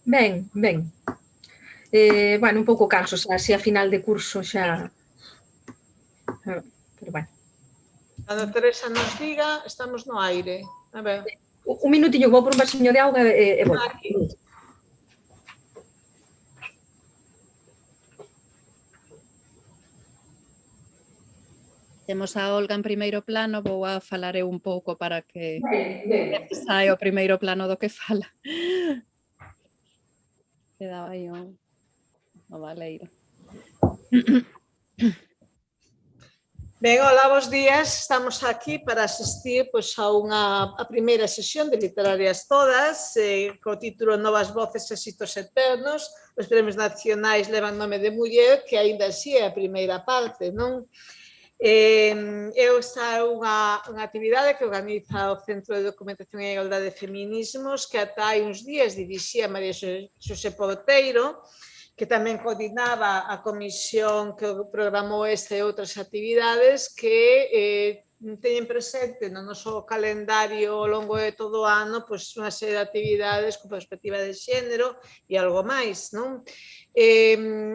Ben, ben. Bueno, un pouco canso, xa, así a final de curso xa... Pero bueno. Cando Teresa nos diga, estamos no aire. A ver. Un minutiño, vou por un vasiño de auga e volvo. Aquí. Temos a Olga en primeiro plano, vou a falar eu un pouco para que saia o primeiro plano do que fala. Quedaba aí o valeiro. Ben, hola, bos días. Estamos aquí para asistir a primeira sesión de Literarias Todas, co título Novas voces, éxitos eternos. Os premios nacionais levan nome de muller, que aínda así é a primeira parte, non? Esta é unha actividade que organiza o Centro de Documentación e Igualdade de Feminismos, que ata hai uns días dirixía María Xosé Porteiro, que tamén coordinaba a comisión que programou esta e outras actividades que teñen presente no noso calendario ao longo de todo o ano unha serie de actividades con perspectiva de xénero e algo máis, non?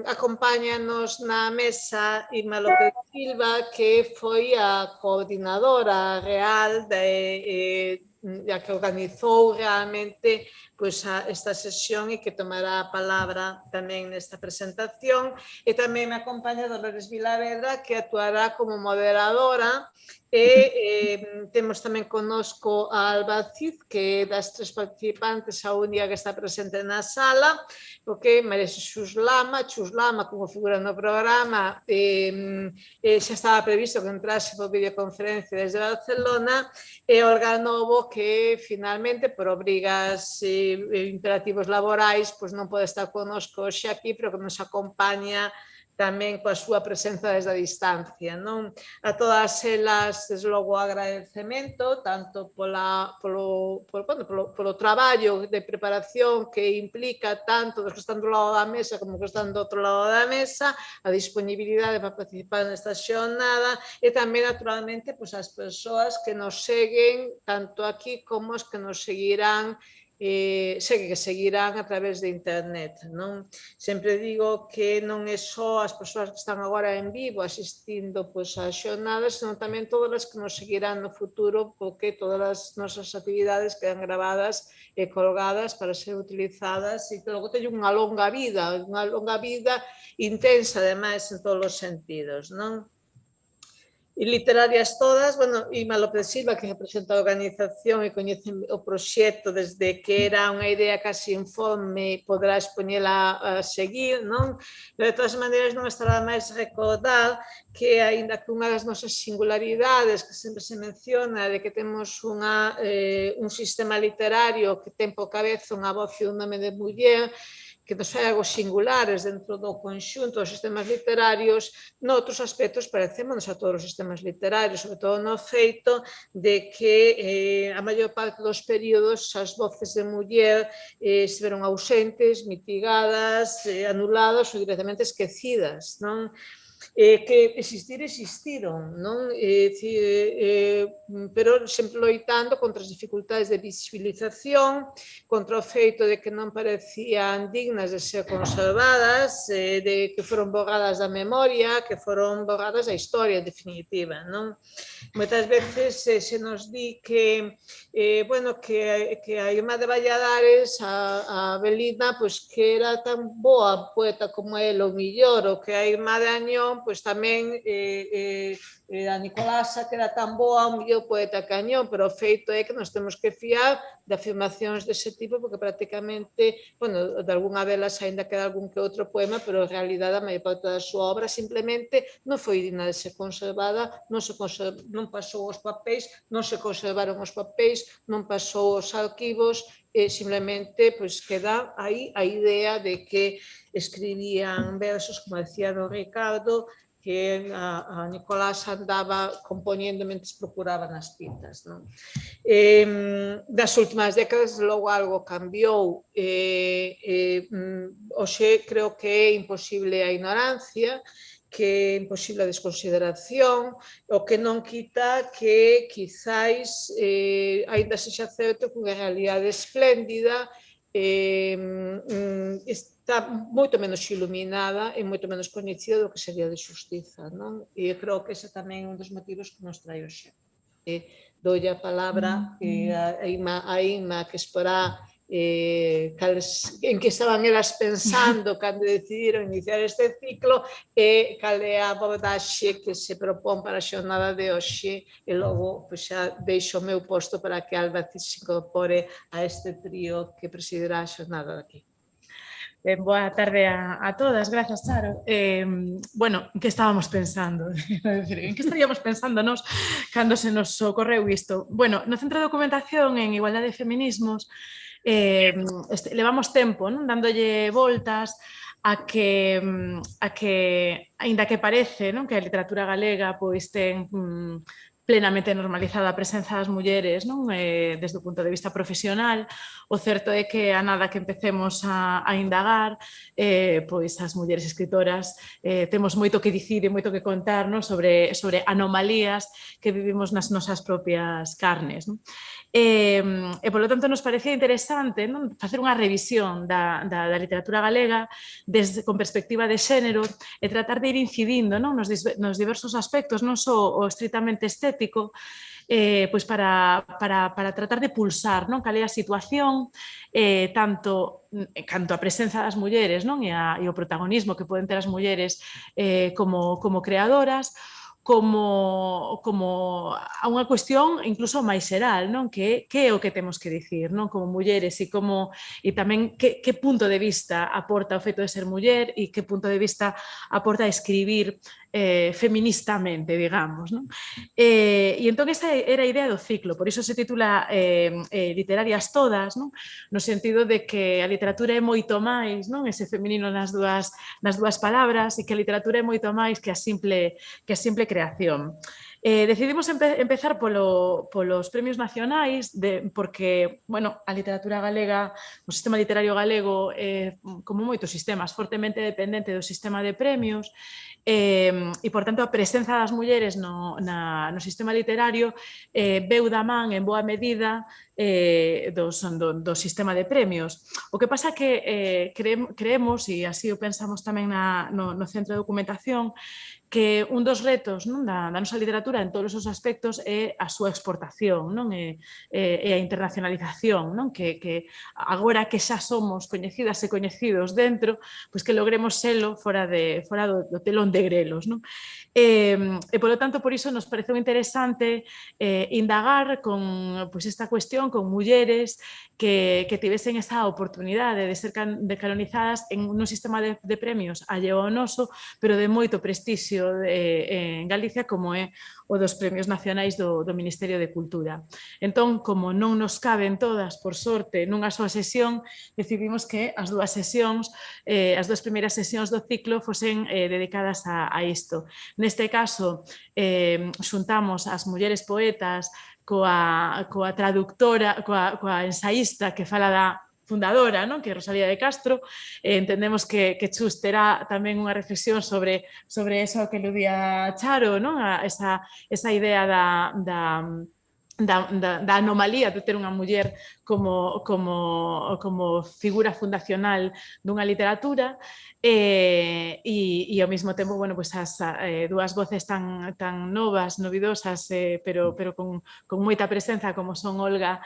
Acompáñanos na mesa Irma López Silva, que foi a coordinadora real a que organizou realmente esta sesión e que tomará a palabra tamén nesta presentación. E tamén me acompaña Dolores Vilavedra, que actuará como moderadora. E temos tamén connosco a Alba Cid, que das tres participantes a única que está presente na sala, porque María Xesús Lama, Chus Lama, como figura no programa, xa estaba previsto que entrase por videoconferencia desde Barcelona, e Olga Novo, que finalmente, por obrigas imperativos laborais, non pode estar connosco hoxe aquí, pero que nos acompaña tamén coa súa presenza desde a distancia. A todas elas, desde logo, agradecemento, tanto polo traballo de preparación que implica tanto dos que están do lado da mesa como que están do outro lado da mesa, a disponibilidade para participar nesta xornada e tamén, naturalmente, as persoas que nos seguen tanto aquí como as que nos seguirán a través de internet. Sempre digo que non é só as persoas que están agora en vivo asistindo ás xornadas, senón tamén todas as que nos seguirán no futuro, porque todas as nosas actividades quedan gravadas e colgadas para ser utilizadas e que logo teñen unha longa vida intensa, ademais, en todos os sentidos, non? E Literarias Todas, Irma López Silva, que representa a organización e coñece o proxecto desde que era unha idea casi informe, poderá expoñela a seguir, non? Pero, de todas maneiras, non estará máis recordar que, aínda que unha das nosas singularidades que sempre se menciona de que temos un sistema literario que ten por cabeza unha voz e un nome de muller, que nos fai algo singulares dentro do conxunto dos sistemas literarios, noutros aspectos parecémonos a todos os sistemas literarios, sobre todo no feito de que a maior parte dos períodos as voces de muller estiveron ausentes, mitigadas, anuladas ou directamente esquecidas, non? Que existiron, non? Pero sempre loitando contra as dificultades de visibilización, contra o feito de que non parecían dignas de ser conservadas, de que foron borradas da memoria, que foron borradas da historia, en definitiva, non? Moitas veces se nos di que a Irmá de Valladares, a Belina, que era tan boa poeta como ela, ou millor, ou que a Irmá de Añón, tamén a Nicolasa, que era tan boa, ou millor poeta que Añón, pero o feito é que nos temos que fiar de afirmacións dese tipo, porque prácticamente, de algunha delas ainda queda algún que outro poema, pero en realidade a maior parte da súa obra simplemente non foi digna de ser conservada, non pasou aos papéis, non se conservaron os papéis, non pasou aos arquivos, simplemente queda aí a idea de que escribían versos, como decía don Ricardo, que a Nicolás andaba compoñendo mentre procuraba nas pintas. Das últimas décadas, logo, algo cambiou. Hoxe creo que é imposible a ignorancia, que é imposible a desconsideración, o que non quita que quizáis aínda sexa certo que unha realidade espléndida está moito menos iluminada e moito menos coñecida do que sería de xustiza, non? E eu creo que ese tamén é un dos motivos que nos trae hoxe. Doulle a palabra a Inma que exporá en que estaban elas pensando cando decidiron iniciar este ciclo e cal é a abordaxe que se propón para a xornada de hoxe e logo xa deixo o meu posto para que Alba se incorpore a este trío que presidirá a xornada daqui. Boa tarde a todas, grazas, Charo. Bueno, en que estábamos pensando? En que estaríamos pensando nos cando se nos ocorreu isto? Bueno, no Centro de Documentación en Igualdade e Feminismos levamos tempo dándolle voltas a que, aínda que parece que a literatura galega pois ten plenamente normalizada a presenza das mulleres desde o punto de vista profesional, o certo é que a nada que empecemos a indagar, pois as mulleres escritoras temos moito que dicir e moito que contar sobre anomalías que vivimos nas nosas propias carnes. E, polo tanto, nos parecía interesante facer unha revisión da literatura galega con perspectiva de xénero e tratar de ir incidindo nos diversos aspectos, non só o estritamente estético, pois para tratar de pulsar cal é a situación, tanto canto a presenza das mulleres e o protagonismo que poden ter as mulleres como creadoras, como a unha cuestión incluso máis xeral, que é o que temos que dicir como mulleres e tamén que punto de vista aporta o feito de ser muller e que punto de vista aporta a escribir feministamente, digamos. E entón esa era a idea do ciclo, por iso se titula Literarias Todas, no sentido de que a literatura é moito máis, ese feminino nas dúas palabras, e que a literatura é moito máis que a simple creación. Decidimos empezar polos premios nacionais porque, bueno, a literatura galega, o sistema literario galego como moitos sistemas, fortemente dependente do sistema de premios e, por tanto, a presenza das mulleres no sistema literario veu da man en boa medida do sistema de premios. O que pasa que creemos, e así o pensamos tamén no Centro de Documentación, que un dos retos da nosa literatura en todos os aspectos é a súa exportación e a internacionalización, que agora que xa somos coñecidas e coñecidos dentro, pois que logremos selo fora do telón de grelos. E, polo tanto, por iso nos pareceu interesante indagar con esta cuestión con mulleres que tivesen esa oportunidade de ser canonizadas en un sistema de premios alleo ao noso, pero de moito prestixio en Galicia, como é o dos premios nacionais do Ministerio de Cultura. Entón, como non nos caben todas, por sorte, nunha súa sesión, decidimos que as dúas primeiras sesións do ciclo fosen dedicadas a isto. Neste caso, xuntamos as mulleres poetas coa traductora, coa ensaísta que fala da fundadora, que é Rosalía de Castro. Entendemos que Chus terá tamén unha reflexión sobre eso que aludía Charo, esa idea da anomalía de ter unha muller como figura fundacional dunha literatura e ao mesmo tempo, bueno, pues as dúas voces tan novas, novidosas, pero con moita presenza como son Olga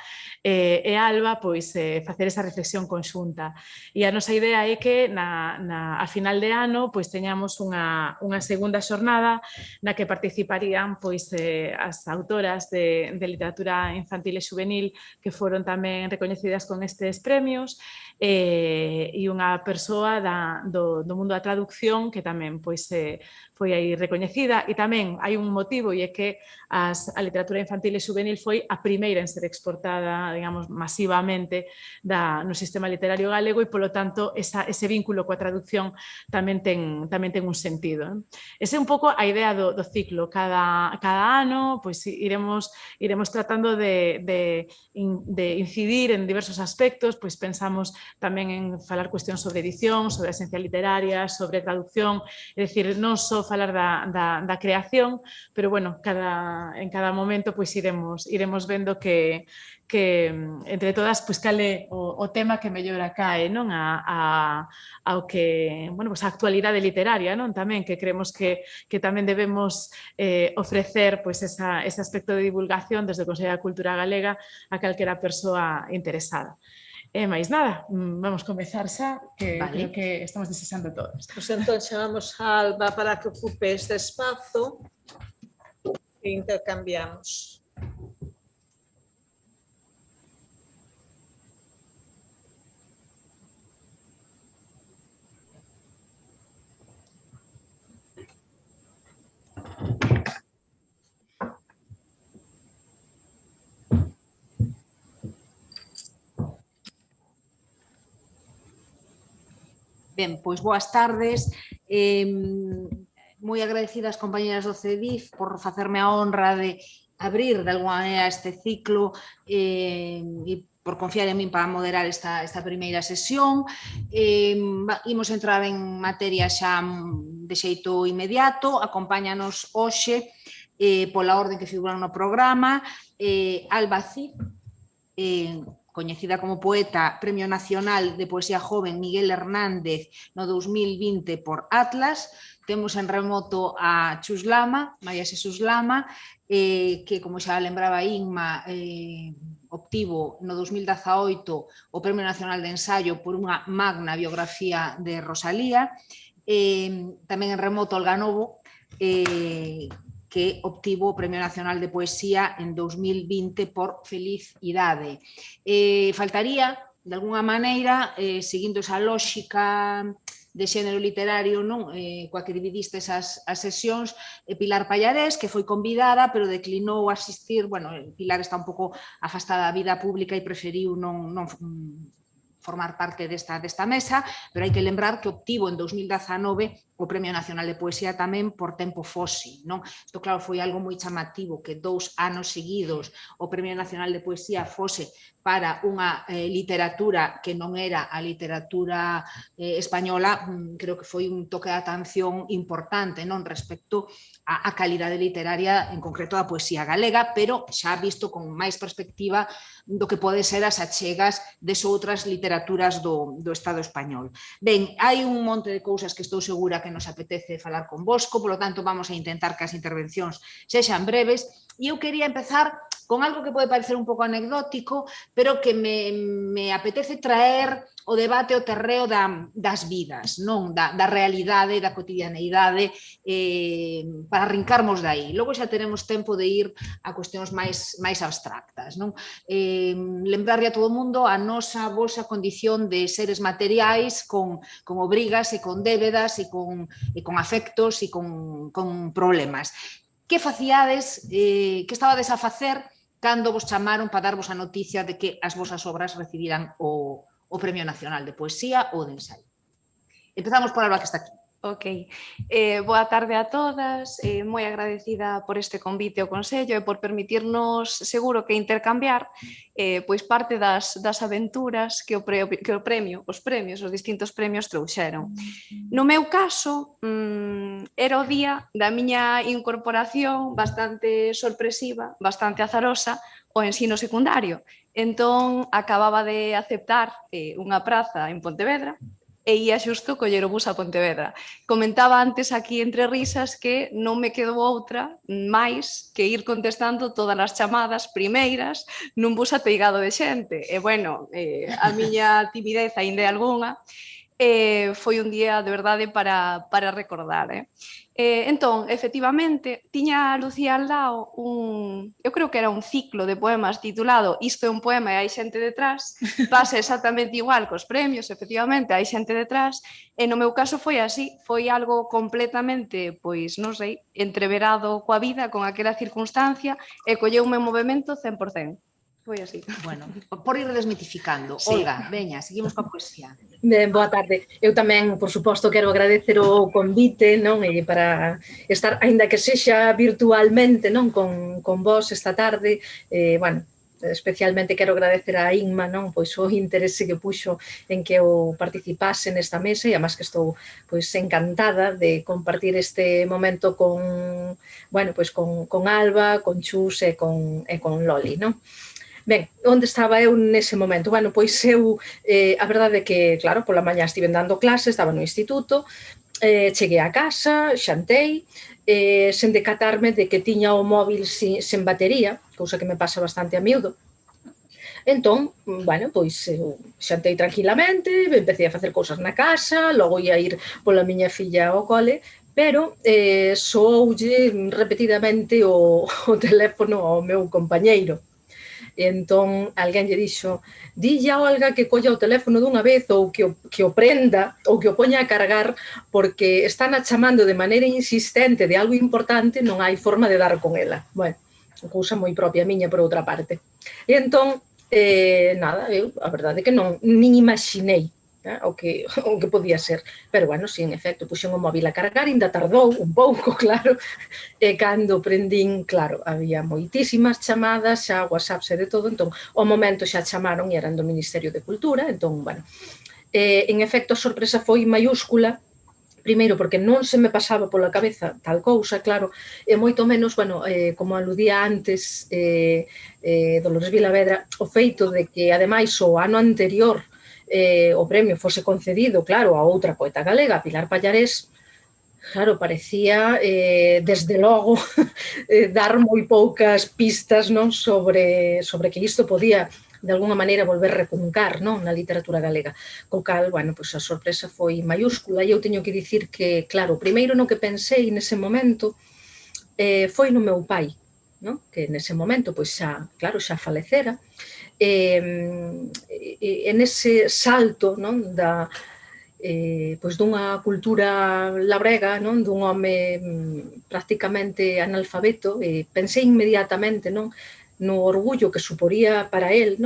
e Alba, pois facer esa reflexión conxunta. E a nosa idea é que a final de ano pois teñamos unha segunda xornada na que participarían pois as autoras de literatura infantil e juvenil que foron tamén recoñecidas con estes premios e unha persoa do mundo da traducción que tamén pois foi aí recoñecida. E tamén hai un motivo, e é que a literatura infantil e juvenil foi a primeira en ser exportada, digamos, masivamente no sistema literario galego e, polo tanto, ese vínculo coa traducción tamén ten un sentido. Esa é un pouco a idea do ciclo. Cada ano pois iremos tratando de incidir en diversos aspectos, pois pensamos tamén en falar cuestións sobre edición, sobre a esencia literaria, sobre traducción, é dicir, non só falar da creación, pero, bueno, en cada momento pois iremos vendo que que entre todas, pois, cal é o tema que mellor acae, non? Ao que, bueno, pois, a actualidade literaria, non? Tamén, que creemos que tamén debemos ofrecer, pois, ese aspecto de divulgación desde o Consello da Cultura Galega a calquera persoa interesada. E máis nada, vamos comezar xa, que creo que estamos desexando todas. Pois entón chamamos a Alba para que ocupe este espazo e intercambiamos. Ben, pois boas tardes. Moi agradecida ás compañeras do CEDIF por facerme a honra de abrir de alguma maneira este ciclo e por confiar en min para moderar esta primeira sesión. Imos entrar en materia xa de xeito inmediato. Acompáñanos hoxe pola orden que figuran no programa Alba Cid, coñecida como poeta, Premio Nacional de Poesía Joven Miguel Hernández no 2020 por Atlas. Temos en remoto a Chus Lama, María Xesús Lama, que, como xa lembraba Inma, obtivo no 2018 o Premio Nacional de Ensaio por unha magna biografía de Rosalía. Tamén en remoto Olga Novo, que obtivo o Premio Nacional de Poesía en 2020 por Feliz Idade. Faltaría, de alguna maneira, seguindo esa lógica de xénero literario, non, coa que dividistes as sesións, Pilar Pallarés, que foi convidada, pero declinou asistir. Bueno, Pilar está un pouco afastada da vida pública e preferiu non formar parte desta mesa, pero hai que lembrar que obtivo en 2019 o Premio Nacional de Poesía tamén por Tempo Fosi, non? Isto, claro, foi algo moi chamativo, que 2 anos seguidos o Premio Nacional de Poesía fose para unha literatura que non era a literatura española. Creo que foi un toque de atención importante, non, respecto á calidade literaria, en concreto da poesía galega, pero xa visto con máis perspectiva do que pode ser as achegas desoutras literaturas do Estado español. Ben, hai un monte de cousas que estou segura que nos apetece falar convosco, polo tanto vamos a intentar que as intervencións sexan breves, e eu quería empezar con algo que pode parecer un pouco anecdótico, pero que me apetece traer o debate ao terreo das vidas, non da realidade, da cotidianeidade, para arrincarmos dai. Logo xa teremos tempo de ir a cuestións máis abstractas, non? Lembrarlle a todo o mundo a nosa vosa condición de seres materiais con obrigas e con débedas e con afectos e con problemas. Que faciades, que estabades a facer cando vos chamaron para darvos a noticia de que as vosas obras recibiran o Premio Nacional de Poesía ou de Ensaio? Empezamos por Alba, que está aquí. Ok, boa tarde a todas, moi agradecida por este convite ao Consello e por permitirnos, seguro que intercambiar pois parte das aventuras que o premio, os distintos premios trouxeron. No meu caso, era o día da miña incorporación bastante sorpresiva, bastante azarosa, ao ensino secundario. Entón, acababa de aceptar unha praza en Pontevedra, e ia xusto coller o bus a Pontevedra. Comentaba antes aquí entre risas que non me quedou outra máis que ir contestando todas as chamadas primeiras nun bus ateigado de xente. E, bueno, a miña timidez aínda é algunha. Foi un día de verdade para recordar. Entón, efectivamente, tiña a Lucía Aldao eu creo que era un ciclo de poemas titulado Isto é un poema e hai xente detrás. Pasa exactamente igual cos premios, efectivamente, hai xente detrás. E no meu caso foi así, foi algo completamente, pois, non sei, entreverado coa vida, con aquela circunstancia, e colleume un movimento 100%. Foi así. Bueno, por ir desmitificando. Sí. Olga, veña, seguimos coa poesía. Ben, boa tarde. Eu tamén, por suposto, quero agradecer o convite, non, e para estar, aínda que sexa virtualmente, non, con vos esta tarde. Bueno, especialmente quero agradecer a Inma, non, pois o interese que puxo en que eu participase nesta mesa, e además que estou pois encantada de compartir este momento con, bueno, pois con Alba, con Chus e con Loli, non? Ben, onde estaba eu nese momento? Bueno, pois eu, a verdade é que, claro, pola mañá estive dando clases, estaba no instituto, cheguei a casa, xantei, sen decatarme de que tiña o móvil sen batería, cousa que me pasa bastante a miúdo. Entón, bueno, pois eu xantei tranquilamente, empecé a facer cousas na casa, logo ia ir pola miña filla ao cole, pero sooulle repetidamente o teléfono ao meu compañeiro. E entón alguén lle dixo: dille a Olga que colla o teléfono dunha vez ou que o prenda ou que o poña a cargar porque están a chamando de maneira insistente de algo importante, non hai forma de dar con ela. Bueno, cousa moi propia miña por outra parte. E entón, nada, eu a verdade é que non nin imaginei o que podía ser. Pero, bueno, si, en efecto, puxen o móvil a cargar, ainda tardou un pouco, claro, e cando prendín, claro, había moitísimas chamadas, xa WhatsApps e de todo, entón, ao momento xa chamaron e eran do Ministerio de Cultura, entón, bueno, en efecto, a sorpresa foi maiúscula, primeiro, porque non se me pasaba pola cabeza tal cousa, claro, e moito menos, bueno, como aludía antes Dolores Vilavedra, o feito de que, ademais, o ano anterior o premio fose concedido, claro, a outra poeta galega, Pilar Pallarés, claro, parecía, desde logo, dar moi poucas pistas sobre que isto podía, de alguna maneira, volver recuncar na literatura galega. Co cal, bueno, a sorpresa foi maiúscula e eu teño que dicir que, claro, o primeiro no que pensei nese momento foi no meu pai, que nese momento, xa, claro, xa falecera, e nese salto dunha cultura labrega, dun home prácticamente analfabeto, pensei inmediatamente no orgullo que suporía para el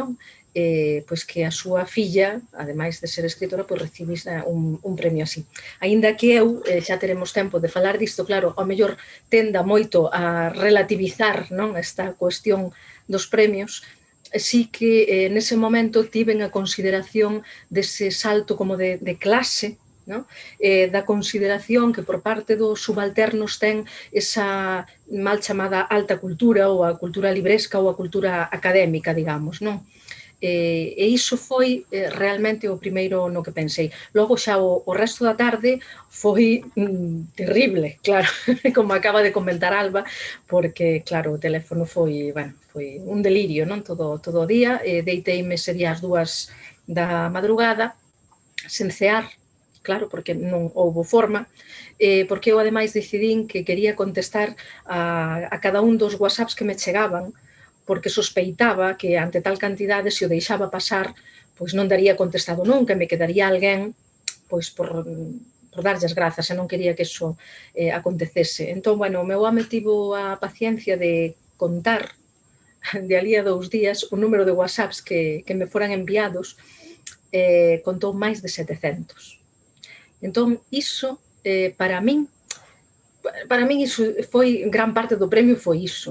que a súa filla, ademais de ser escritora, recibise un premio así. Aínda que eu, xa teremos tempo de falar disto, claro, ao mellor tenda moito a relativizar esta cuestión dos premios, sí que nese momento tiven a consideración dese salto como de clase, da consideración que por parte dos subalternos ten esa mal chamada alta cultura ou a cultura libresca ou a cultura académica, digamos, non? E iso foi realmente o primeiro no que pensei. Logo xa o resto da tarde foi terrible, claro, como acaba de comentar Alba, porque, claro, o teléfono foi un delirio, todo o día. Deiteime sería as 2 da madrugada, sen cear, claro, porque non houbo forma, porque eu, ademais, decidín que quería contestar a cada un dos WhatsApps que me chegaban, porque sospeitaba que ante tal cantidade, se o deixaba pasar, non daría contestado nunca, me quedaría alguén por darlle as grazas, e non quería que iso acontecese. Entón, bueno, o meu home tivo a paciencia de contar de alí a 2 días o número de WhatsApps que me foran enviados, contou máis de 700. Entón, iso, para min iso foi, gran parte do premio foi iso,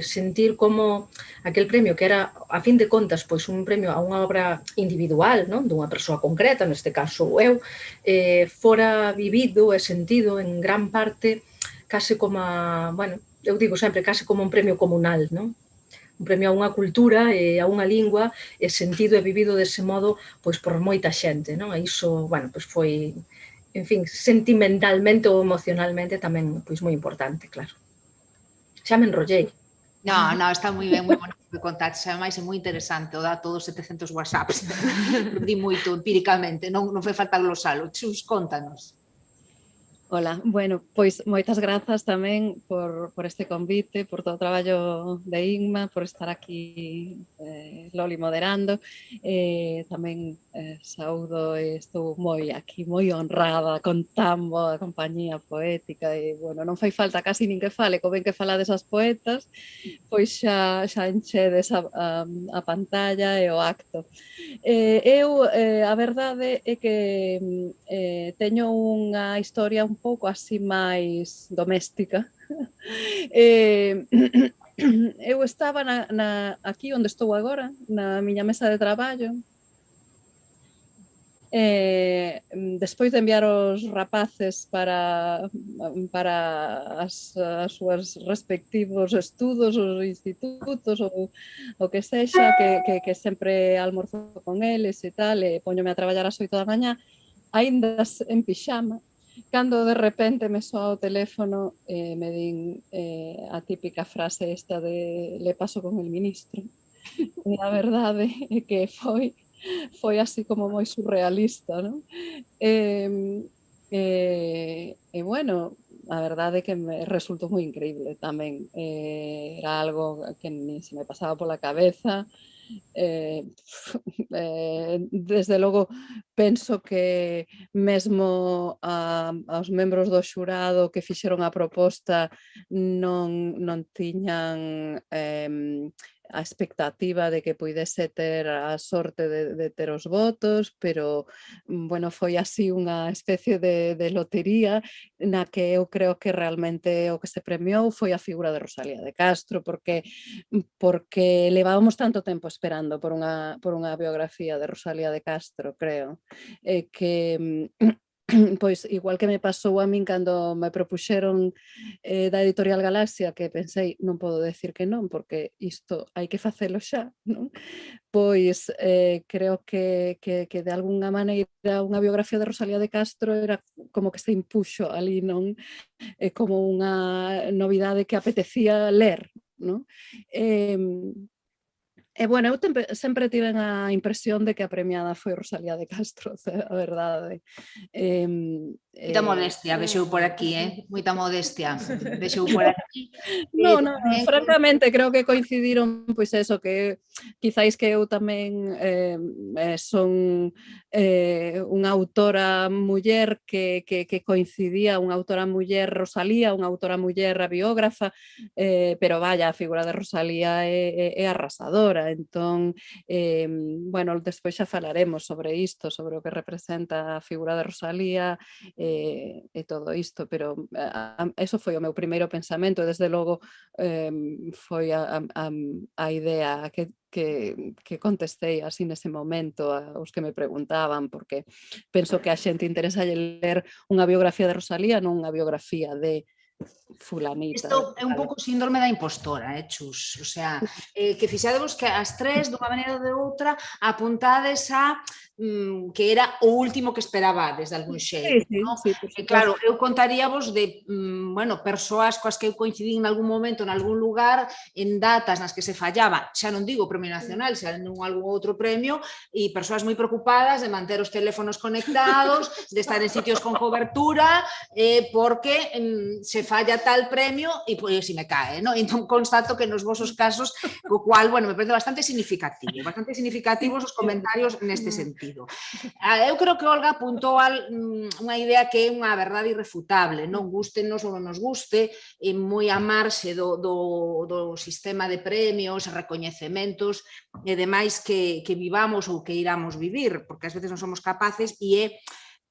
sentir como aquel premio, que era, a fin de contas, un premio a unha obra individual, dunha persoa concreta, neste caso eu, fora vivido e sentido en gran parte case como, bueno, eu digo sempre, case como un premio comunal, un premio a unha cultura e a unha lingua, e sentido e vivido dese modo por moita xente, e iso, bueno, foi, en fin, sentimentalmente ou emocionalmente tamén moi importante, claro. Xa me enrollei. No, está moi ben, moi bonito que contaste, ademais é moi interesante o dato dos 700 WhatsApps. Di moito empíricamente, non foi falta glosalo. Chus, contanos. Ola, bueno, pois moitas grazas tamén por este convite, por todo o traballo de Inma, por estar aquí Loli moderando. Tamén saúdo e estou moi honrada con tan boa compañía poética e, bueno, non fai falta casi nin que fale, co ben que falades as poetas, pois xa enchedes a pantalla e o acto. Eu, a verdade é que teño unha historia un pouco así máis doméstica. Eu estaba aquí onde estou agora, na miña mesa de traballo, despois de enviar os rapaces para as súas respectivos estudos, os institutos, ou o que sexa, que sempre almorzo con eles e tal, e poñome a traballar ás 8 da mañá, aínda en pixama, cando de repente me soa o teléfono e me din a típica frase esta de le paso con el ministro. E a verdade é que foi así como moi surrealista, non? Bueno, a verdade é que me resultou moi increíble tamén. Era algo que ni se me pasaba pola cabeza. Desde logo penso que mesmo aos membros do xurado que fixeron a proposta non tiñan a expectativa de que puidese ter a sorte de ter os votos, pero, bueno, foi así unha especie de lotería na que eu creo que realmente o que se premiou foi a figura de Rosalía de Castro, porque levábamos tanto tempo esperando por unha biografía de Rosalía de Castro, creo, que pois igual que me pasou a min cando me propuxeron da Editorial Galaxia, que pensei non podo decir que non, porque isto hai que facelo xa, non? Pois creo que de algunha maneira unha biografía de Rosalía de Castro era como que se impuxo ali, non? Como unha novidade que apetecía ler, non? Bueno, eu sempre tiven a impresión de que a premiada foi Rosalía de Castro, a verdade. Moita modestia, vexeu por aquí, moita modestia, vexeu por aquí. No, francamente, creo que coincidiron, pois eso, que quizáis que eu tamén son unha autora muller que coincidía, unha autora muller Rosalía, unha autora muller a biógrafa, pero vaya, a figura de Rosalía é arrasadora, entón, bueno, despois xa falaremos sobre isto, sobre o que representa a figura de Rosalía e todo isto, pero eso foi o meu primeiro pensamento e desde logo foi a idea que contestei así nese momento aos que me preguntaban, porque penso que a xente interesa ler unha biografía de Rosalía, non unha biografía de fulanita. Isto é un pouco síndrome da impostora, Chus? O sea, que fixadevos que as tres, dunha maneira ou de outra, apuntades a que era o último que esperabades de algún xeito. Sí, por suposto. Claro, eu contaríavos de, bueno, persoas coas que eu coincidín en algún momento, en algún lugar, en datas nas que se fallaba, xa non digo o Premio Nacional, xa non algún outro premio, e persoas moi preocupadas de manter os teléfonos conectados, de estar en sitios con cobertura, porque se falla tal premio e pois si me cae, non? Entón constato que nos vosos casos, o cual, bueno, me parece bastante significativos os comentarios neste sentido. Eu creo que Olga apuntou a unha idea que é unha verdade irrefutable, non gustenos ou non nos guste, moi a marxe do sistema de premios, recoñecementos e demais que vivamos ou que iramos vivir, porque ás veces non somos capaces, e é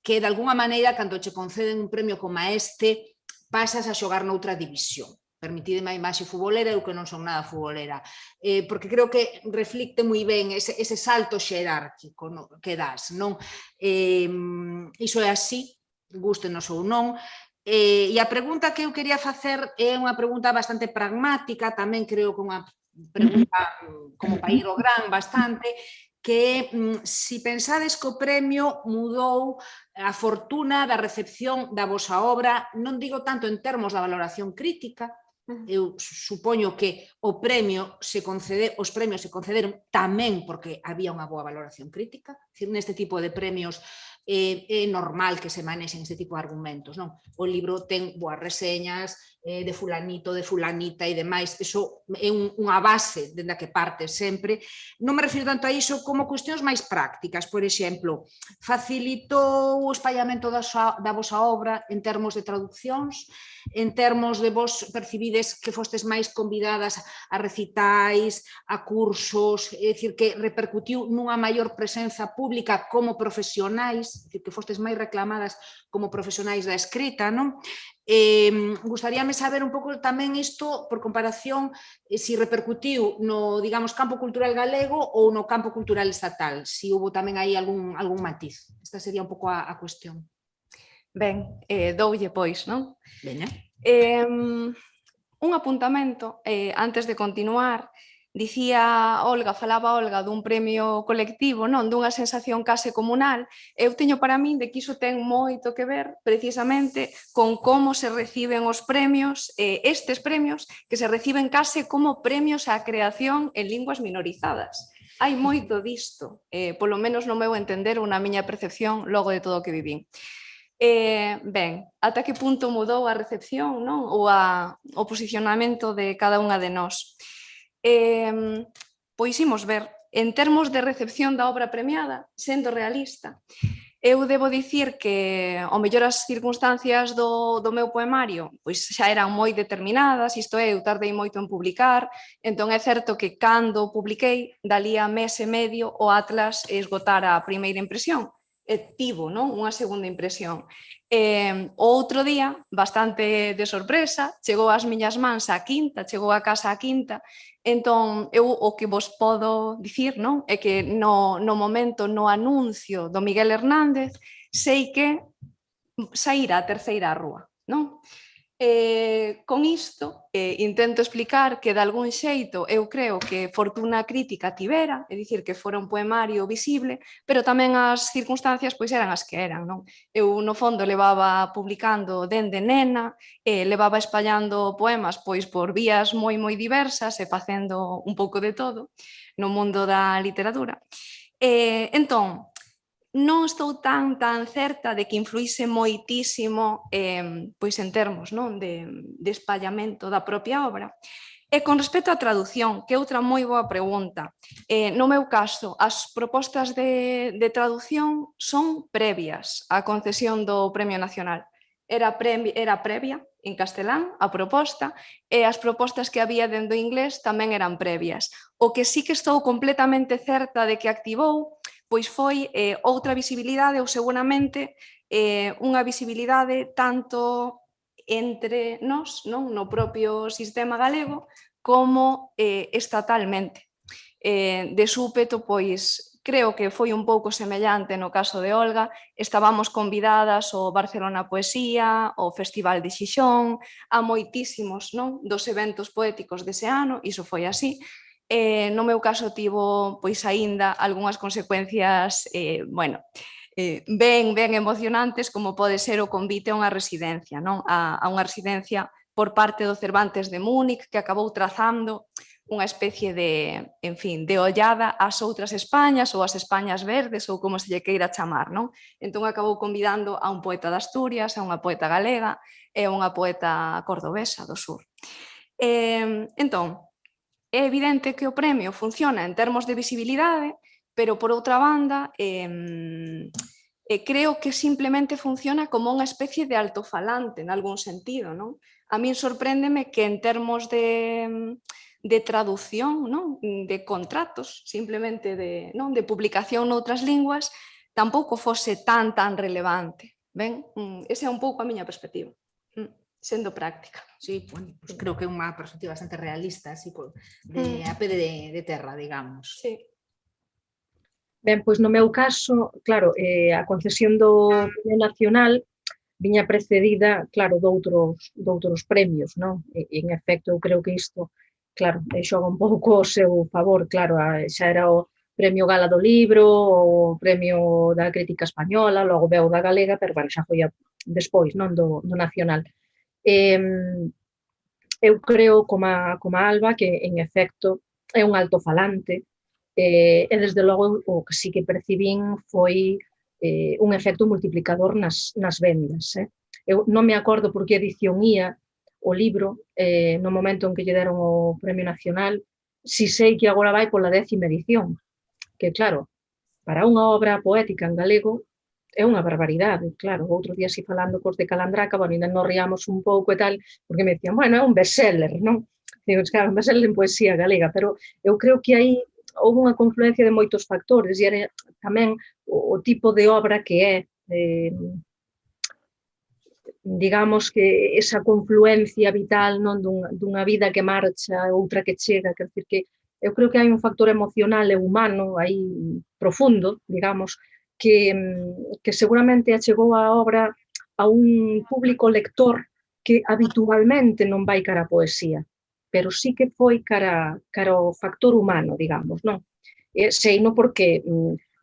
que de alguna maneira, cando che conceden un premio como este, pasas a xogar noutra división. Permitideme a imaxe futbolera, eu que non son nada futbolera, porque creo que reflicte moi ben ese salto xerárquico que das, non? Iso é así, gústenos ou non, e a pregunta que eu quería facer é unha pregunta bastante pragmática, tamén creo que unha pregunta como para ir ao gran bastante, que si pensades que o premio mudou a fortuna da recepción da vosa obra, non digo tanto en termos da valoración crítica, eu supoño que os premios se concederon tamén porque había unha boa valoración crítica, neste tipo de premios é normal que se manexen este tipo de argumentos, non? O libro ten boas reseñas de fulanito, de fulanita e demais, iso é unha base dende a que parte sempre. Non me refiro tanto a iso como cuestións máis prácticas, por exemplo, facilitou o espallamento da vosa obra en termos de traduccións, en termos de vos percibides que fostes máis convidadas a recitais, a cursos, é dicir, que repercutiu nunha maior presenza pública como profesionais, é dicir, que fostes máis reclamadas como profesionais da escrita, non? Gustaríame saber un pouco tamén isto, por comparación, se repercutiu no, digamos, campo cultural galego ou no campo cultural estatal, se hubo tamén aí algún matiz. Esta sería un pouco a cuestión. Ben, doulle pois, non? Veña. Un apuntamento, antes de continuar, falaba Olga dun premio colectivo, non, dunha sensación case comunal. Eu teño para min de que iso ten moito que ver precisamente con como se reciben os premios, estes premios que se reciben case como premios á creación en linguas minorizadas. Hai moito disto, polo menos no meu entender ou na miña percepción logo de todo o que vivín. Ben, ata que punto mudou a recepción, non? Ou o posicionamento de cada unha de nós. Pois imos ver, en termos de recepción da obra premiada, sendo realista, eu debo dicir que ao mellor as circunstancias do meu poemario pois xa eran moi determinadas, isto é, eu tardei moito en publicar, entón é certo que cando publiquei, dalí a mes e medio, o Atlas esgotara a primeira impresión, e tivo, non, unha segunda impresión. O outro día, bastante de sorpresa, chegou ás miñas mans a quinta, chegou a casa a quinta, entón eu o que vos podo dicir, non, é que no momento, no anuncio do Miguel Hernández, sei que saíra a terceira rúa, non? Con isto intento explicar que de algún xeito eu creo que fortuna crítica tivera, é dicir, que fora un poemario visible, pero tamén as circunstancias pois eran as que eran, non? Eu no fondo levaba publicando dende nena, levaba espallando poemas pois por vías moi diversas e facendo un pouco de todo no mundo da literatura. Entón, non estou tan certa de que influíse moitísimo pois en termos, non, de espallamento da propia obra. E con respecto á traducción, que é outra moi boa pregunta, no meu caso, as propostas de traducción son previas á concesión do Premio Nacional. Era previa en castelán a proposta e as propostas que había dentro do inglés tamén eran previas. O que sí que estou completamente certa de que activou pois foi outra visibilidade ou seguramente unha visibilidade tanto entre nós, non, no propio sistema galego, como estatalmente. De súpeto, pois, creo que foi un pouco semellante no caso de Olga, estábamos convidadas ao Barcelona Poesía, ao Festival de Xixón, a moitísimos, non, dos eventos poéticos dese ano, iso foi así. No meu caso tivo pois aínda algunhas consecuencias ben emocionantes, como pode ser o convite a unha residencia, non? A unha residencia por parte do Cervantes de Múnich, que acabou trazando unha especie de, en fin, de ollada ás outras Españas ou ás Españas verdes ou como se lle queira chamar, non? Entón acabou convidando a un poeta de Asturias, a unha poeta galega e a unha poeta cordobesa do sur. Entón, é evidente que o premio funciona en termos de visibilidade, pero por outra banda creo que simplemente funciona como unha especie de altofalante en algún sentido, non? A min sorpréndeme que en termos de traducción, non? De contratos, simplemente de publicación noutras linguas, tampouco fose tan relevante. Ben, esa é un pouco a miña perspectiva, sendo práctica. Sí, bueno, pues creo que é unha perspectiva bastante realista, así, a pé de terra, digamos. Sí. Ben, pois no meu caso, claro, a concesión do Premio Nacional viña precedida, claro, doutros premios, non? E, en efecto, eu creo que isto, claro, xoga un pouco ao seu favor, claro, xa era o Premio Gala do Libro, o Premio da Crítica Española, logo veu da Galega, pero, bueno, xa foi despois, non, do Nacional. Eu creo, como a Alba, que, en efecto, é un altofalante, e, desde logo, o que sí que percibín foi un efecto multiplicador nas vendas. Eu non me acordo por que edición ía o libro no momento en que lle deron o Premio Nacional, si sei que agora vai pola 10ª edición, que, claro, para unha obra poética en galego é unha barbaridade, claro. Outro día, así falando cos de Calandraca, bueno, ainda nos riamos un pouco e tal, porque me dicían, bueno, é un bestseller, non? Digo, claro, un bestseller en poesía galega, pero eu creo que aí houve unha confluencia de moitos factores e era tamén o tipo de obra que é, digamos que esa confluencia vital non dunha vida que marcha, outra que chega, quer dizer que eu creo que hai un factor emocional e humano aí profundo, digamos, que seguramente achegou a obra a un público lector que habitualmente non vai cara a poesía, pero sí que foi cara ao factor humano, digamos, non? Seino porque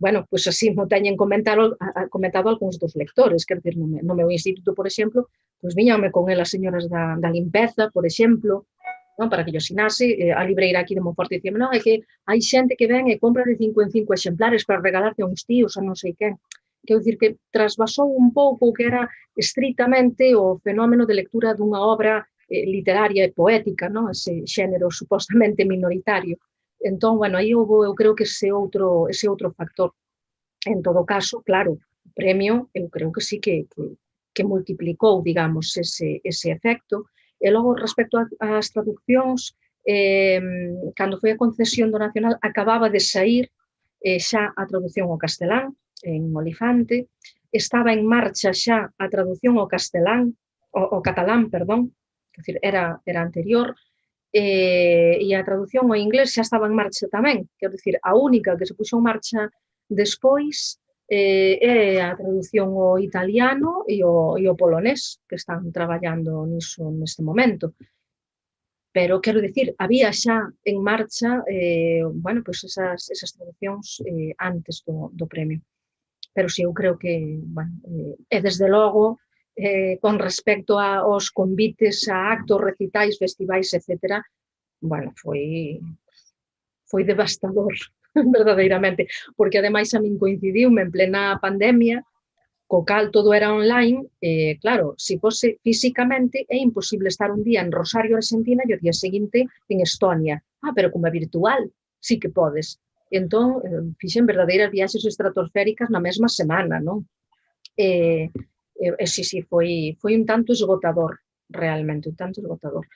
bueno, pois así mo teñen comentado algúns dos lectores, quer dizer, no meu instituto, por exemplo, pois viñanme con elas señoras da limpeza, por exemplo, non, para que yo sinase, a libreira aquí de Monforte dicía, non, é que hai xente que ven e compra de 5 en 5 exemplares para regalarte a uns tíos, a non sei quen. Quero dicir que trasvasou un pouco que era estritamente o fenómeno de lectura dunha obra literaria e poética, non? Ese xénero supostamente minoritario. Entón, bueno, aí houve, eu creo que ese outro factor. En todo caso, claro, o premio, eu creo que sí que multiplicou, digamos, ese efecto. E logo, respecto ás traduccións, cando foi a concesión do Nacional, acababa de sair xa a traducción ao castelán, en Olifante, estaba en marcha xa a traducción ao castelán, ao catalán, perdón, é dicir, era anterior, e a traducción ao inglés xa estaba en marcha tamén, quero dicir, a única que se puxo en marcha despois é a traducción ao italiano e ao polonés, que están traballando niso neste momento. Pero, quero dicir, había xa en marcha bueno, pois esas traduccións antes do premio. Pero si, eu creo que, bueno, e desde logo, con respecto aos convites a actos, recitais, festivais, etc., bueno, foi devastador, verdadeiramente, porque ademais a min coincidiume en plena pandemia, co cal todo era online, claro, se fose físicamente é imposible estar un día en Rosario, Argentina, e o día seguinte en Estonia. Pero como é virtual, sí que podes. Entón, fixen verdadeiras viaxes estratosféricas na mesma semana, non? Sí, foi un tanto esgotador, realmente, un tanto esgotador.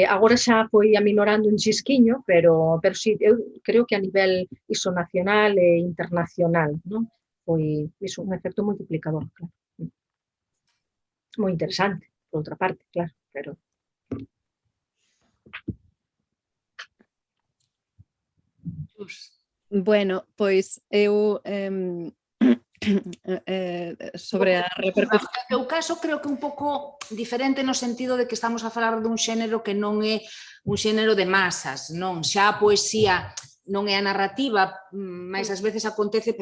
Agora xa foi aminorando un chisquiño, pero sí, eu creo que a nivel iso nacional e internacional, non? Foi iso, un efecto multiplicador, claro. Moi interesante, por outra parte, claro, pero... Bueno, pois eu sobre a repercusión. No teu caso creo que un pouco diferente no sentido de que estamos a falar dun xénero que non é un xénero de masas, non? Xa a poesía non é a narrativa, mas ás veces acontece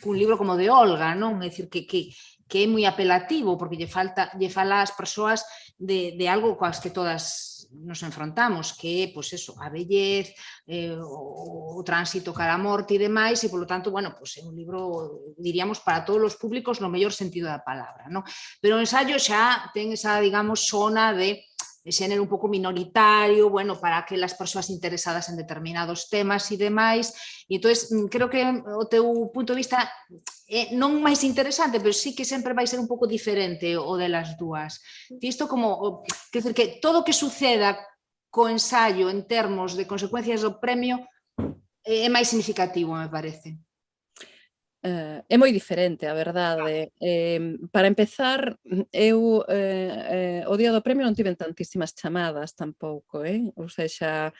cun libro como de Olga, non? É dicir, que é moi apelativo, porque lle fala ás persoas de algo coas que todas nos enfrontamos, que é, pois eso, a vellez, o tránsito cara a morte e demais, e, polo tanto, bueno, pois é un libro, diríamos, para todos os públicos no mellor sentido da palabra, non? Pero o ensaio xa ten esa, digamos, zona de xénero un pouco minoritario, bueno, para aquelas persoas interesadas en determinados temas e demais, e entón, creo que o teu punto de vista é non máis interesante, pero sí que sempre vai ser un pouco diferente o delas dúas. Isto como, quer dizer, que todo o que suceda co ensaio en termos de consecuencias do premio é máis significativo, me parece. É moi diferente, a verdade. Para empezar, eu o día do premio non tiven tantísimas chamadas tampouco, ou seja,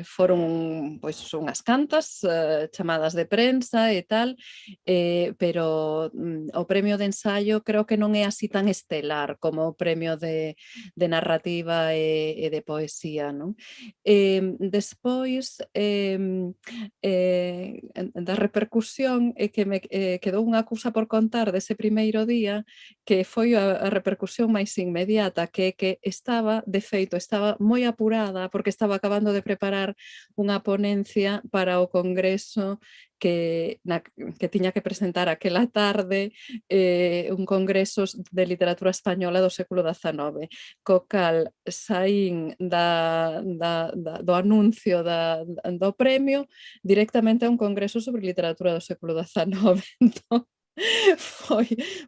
foron pois unhas cantas chamadas de prensa e tal, pero o premio de ensaio creo que non é así tan estelar como o premio de narrativa e de poesía, non? Despois, da repercusión é que me quedou unha cousa por contar dese primeiro día, que foi a repercusión máis inmediata, que estaba, de feito, estaba moi apurada porque estaba acabando de preparar unha ponencia para o congreso que tiña que presentar aquela tarde, un congreso de literatura española do século XIX, co cal saín do anuncio do premio directamente a un congreso sobre literatura do século XIX. Entón,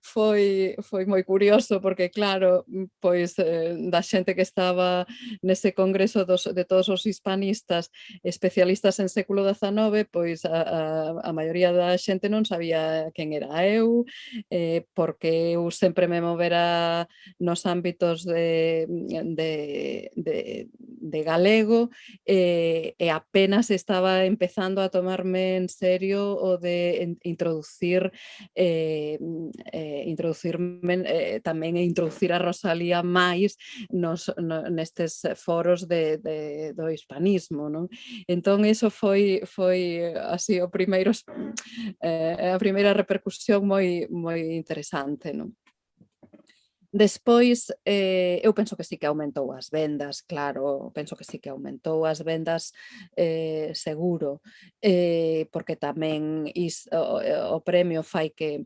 foi moi curioso porque claro, pois da xente que estaba nese congreso de todos os hispanistas especialistas en século XIX, pois a maioría da xente non sabía quen era eu, porque eu sempre me movera nos ámbitos de galego, e apenas estaba empezando a tomarme en serio o de introducir introducirme tamén e introducir a Rosalía máis nestes foros do hispanismo, non? Entón, eso foi así a primeira repercusión moi interesante, non? Despois, eu penso que sí que aumentou as vendas, claro, penso que sí que aumentou as vendas, seguro, porque tamén o premio fai que,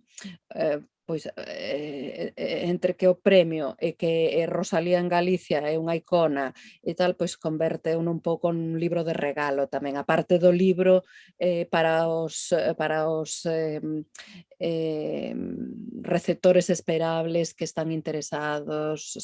pois, entre que o premio e que Rosalía en Galicia é unha icona e tal, pois converte un pouco nun libro de regalo tamén, a parte do libro para os receptores esperables que están interesados,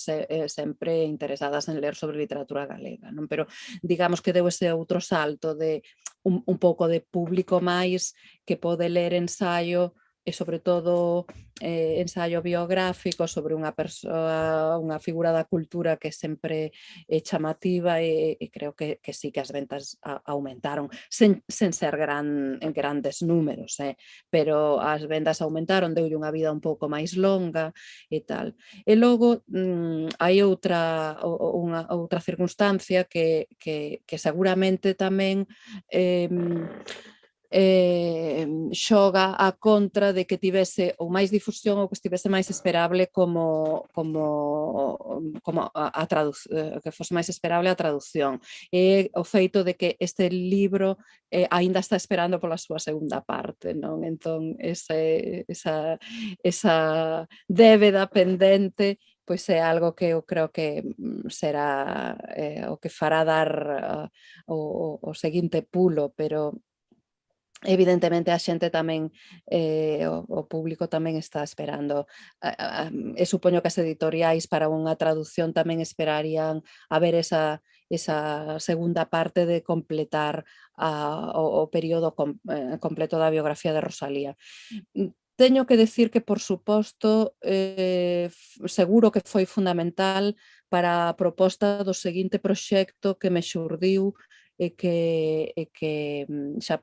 sempre interesadas en ler sobre literatura galega, non? Pero digamos que deu ese outro salto de un pouco de público máis que pode ler ensaio e sobre todo ensaio biográfico sobre unha persoa, unha figura da cultura que sempre é chamativa e creo que sí que as ventas aumentaron, sen ser grandes números, pero as vendas aumentaron, deulle unha vida un pouco máis longa e tal. E logo hai outra circunstancia que seguramente tamén xoga a contra de que tivese ou máis difusión ou que estivese máis esperable que fose máis esperable a traducción. E o feito de que este libro aínda está esperando pola súa segunda parte, non? Entón, esa débeda pendente pois é algo que eu creo que será o que fará dar o seguinte pulo, pero evidentemente a xente tamén, o público tamén está esperando. E supoño que as editoriais para unha traducción tamén esperarían a ver esa segunda parte de completar o período completo da biografía de Rosalía. Teño que decir que, por suposto, seguro que foi fundamental para a proposta do seguinte proxecto que me xurdiu e que xa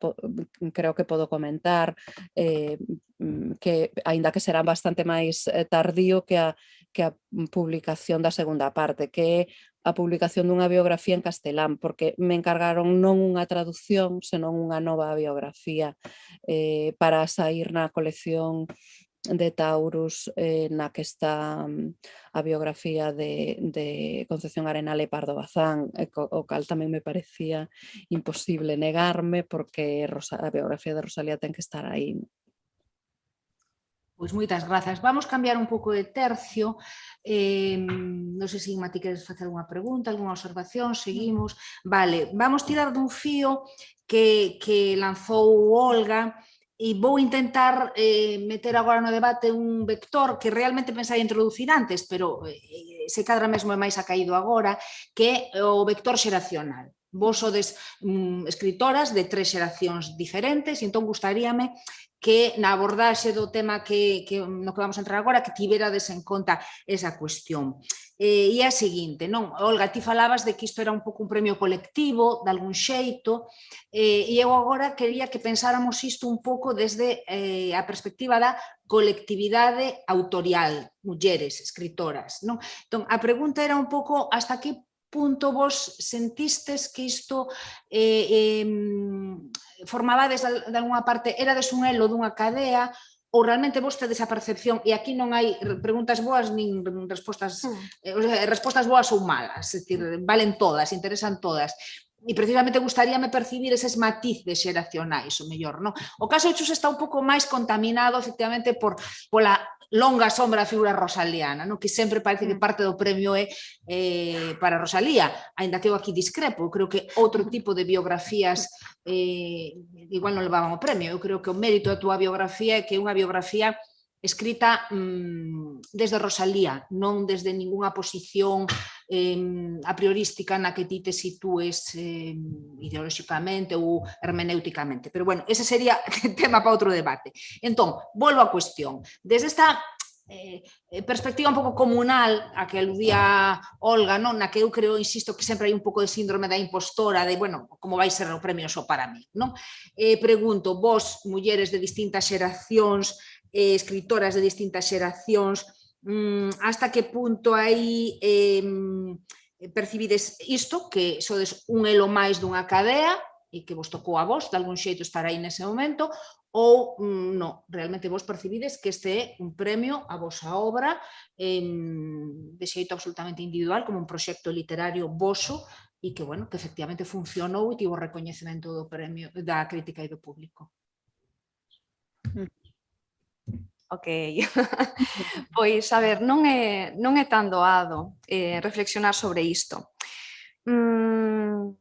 creo que podo comentar, que aínda que será bastante máis tardío que a publicación da segunda parte, que é a publicación dunha biografía en castelán, porque me encargaron non unha traducción, senón unha nova biografía para sair na colección de Taurus, na que está a biografía de Concepción Arenal e Pardo Bazán, o cal tamén me parecía imposible negarme, porque a biografía de Rosalía ten que estar aí. Pois moitas grazas. Vamos cambiar un pouco de tercio. Non sei se Inma ti queres facer alguna pregunta, alguna observación, seguimos. Vale, vamos tirar dun fío que lanzou Olga e vou intentar meter agora no debate un vector que realmente pensaba introducir antes, pero se cadra mesmo é máis acaído agora, que é o vector xeracional. Vos sodes escritoras de 3 xeracións diferentes e entón gustaríame que na abordaxe do tema no que vamos a entrar agora, que tiverades en conta esa cuestión. E é a seguinte, non? Olga, ti falabas de que isto era un pouco un premio colectivo, de algún xeito, e eu agora quería que pensáramos isto un pouco desde a perspectiva da colectividade autorial, mulleres, escritoras, non? Entón, a pregunta era un pouco hasta que punto vos sentistes que isto formabades de alguna parte, erades un elo dunha cadea ou realmente vos tedes a percepción, e aquí non hai preguntas boas nin respostas boas ou malas, é dicir, valen todas, interesan todas. E precisamente gustaríame percibir eses matices xeracionais, o mellor, non? O caso de Chus está un pouco máis contaminado, efectivamente, pola longa sombra a figura rosaliana, non? Que sempre parece que parte do premio é para Rosalía, aínda que eu aquí discrepo, eu creo que outro tipo de biografías igual non levaban o premio. Eu creo que o mérito da túa biografía é que é unha biografía escrita desde Rosalía, non desde ningunha posición a priorística na que ti te sitúes ideolóxicamente ou hermenéuticamente. Pero bueno, ese sería tema para outro debate. Entón, volvo á cuestión. Desde esta perspectiva un pouco comunal a que aludía Olga, non? Na que eu creo, insisto, que sempre hai un pouco de síndrome da impostora, de, bueno, como vai ser o premio só para mí, non? Pregunto, vos, mulleres de distintas xeracións, escritoras de distintas xeracións, hasta que punto aí percibides isto, que sodes un elo máis dunha cadea e que vos tocou a vos, de algún xeito estar aí nese momento, ou non, realmente vos percibides que este é un premio a vosa obra de xeito absolutamente individual, como un proxecto literario voso e que, bueno, que efectivamente funcionou e tivo recoñecemento do premio da crítica e do público. Ok, pois, a ver, non é tan doado reflexionar sobre isto. Eu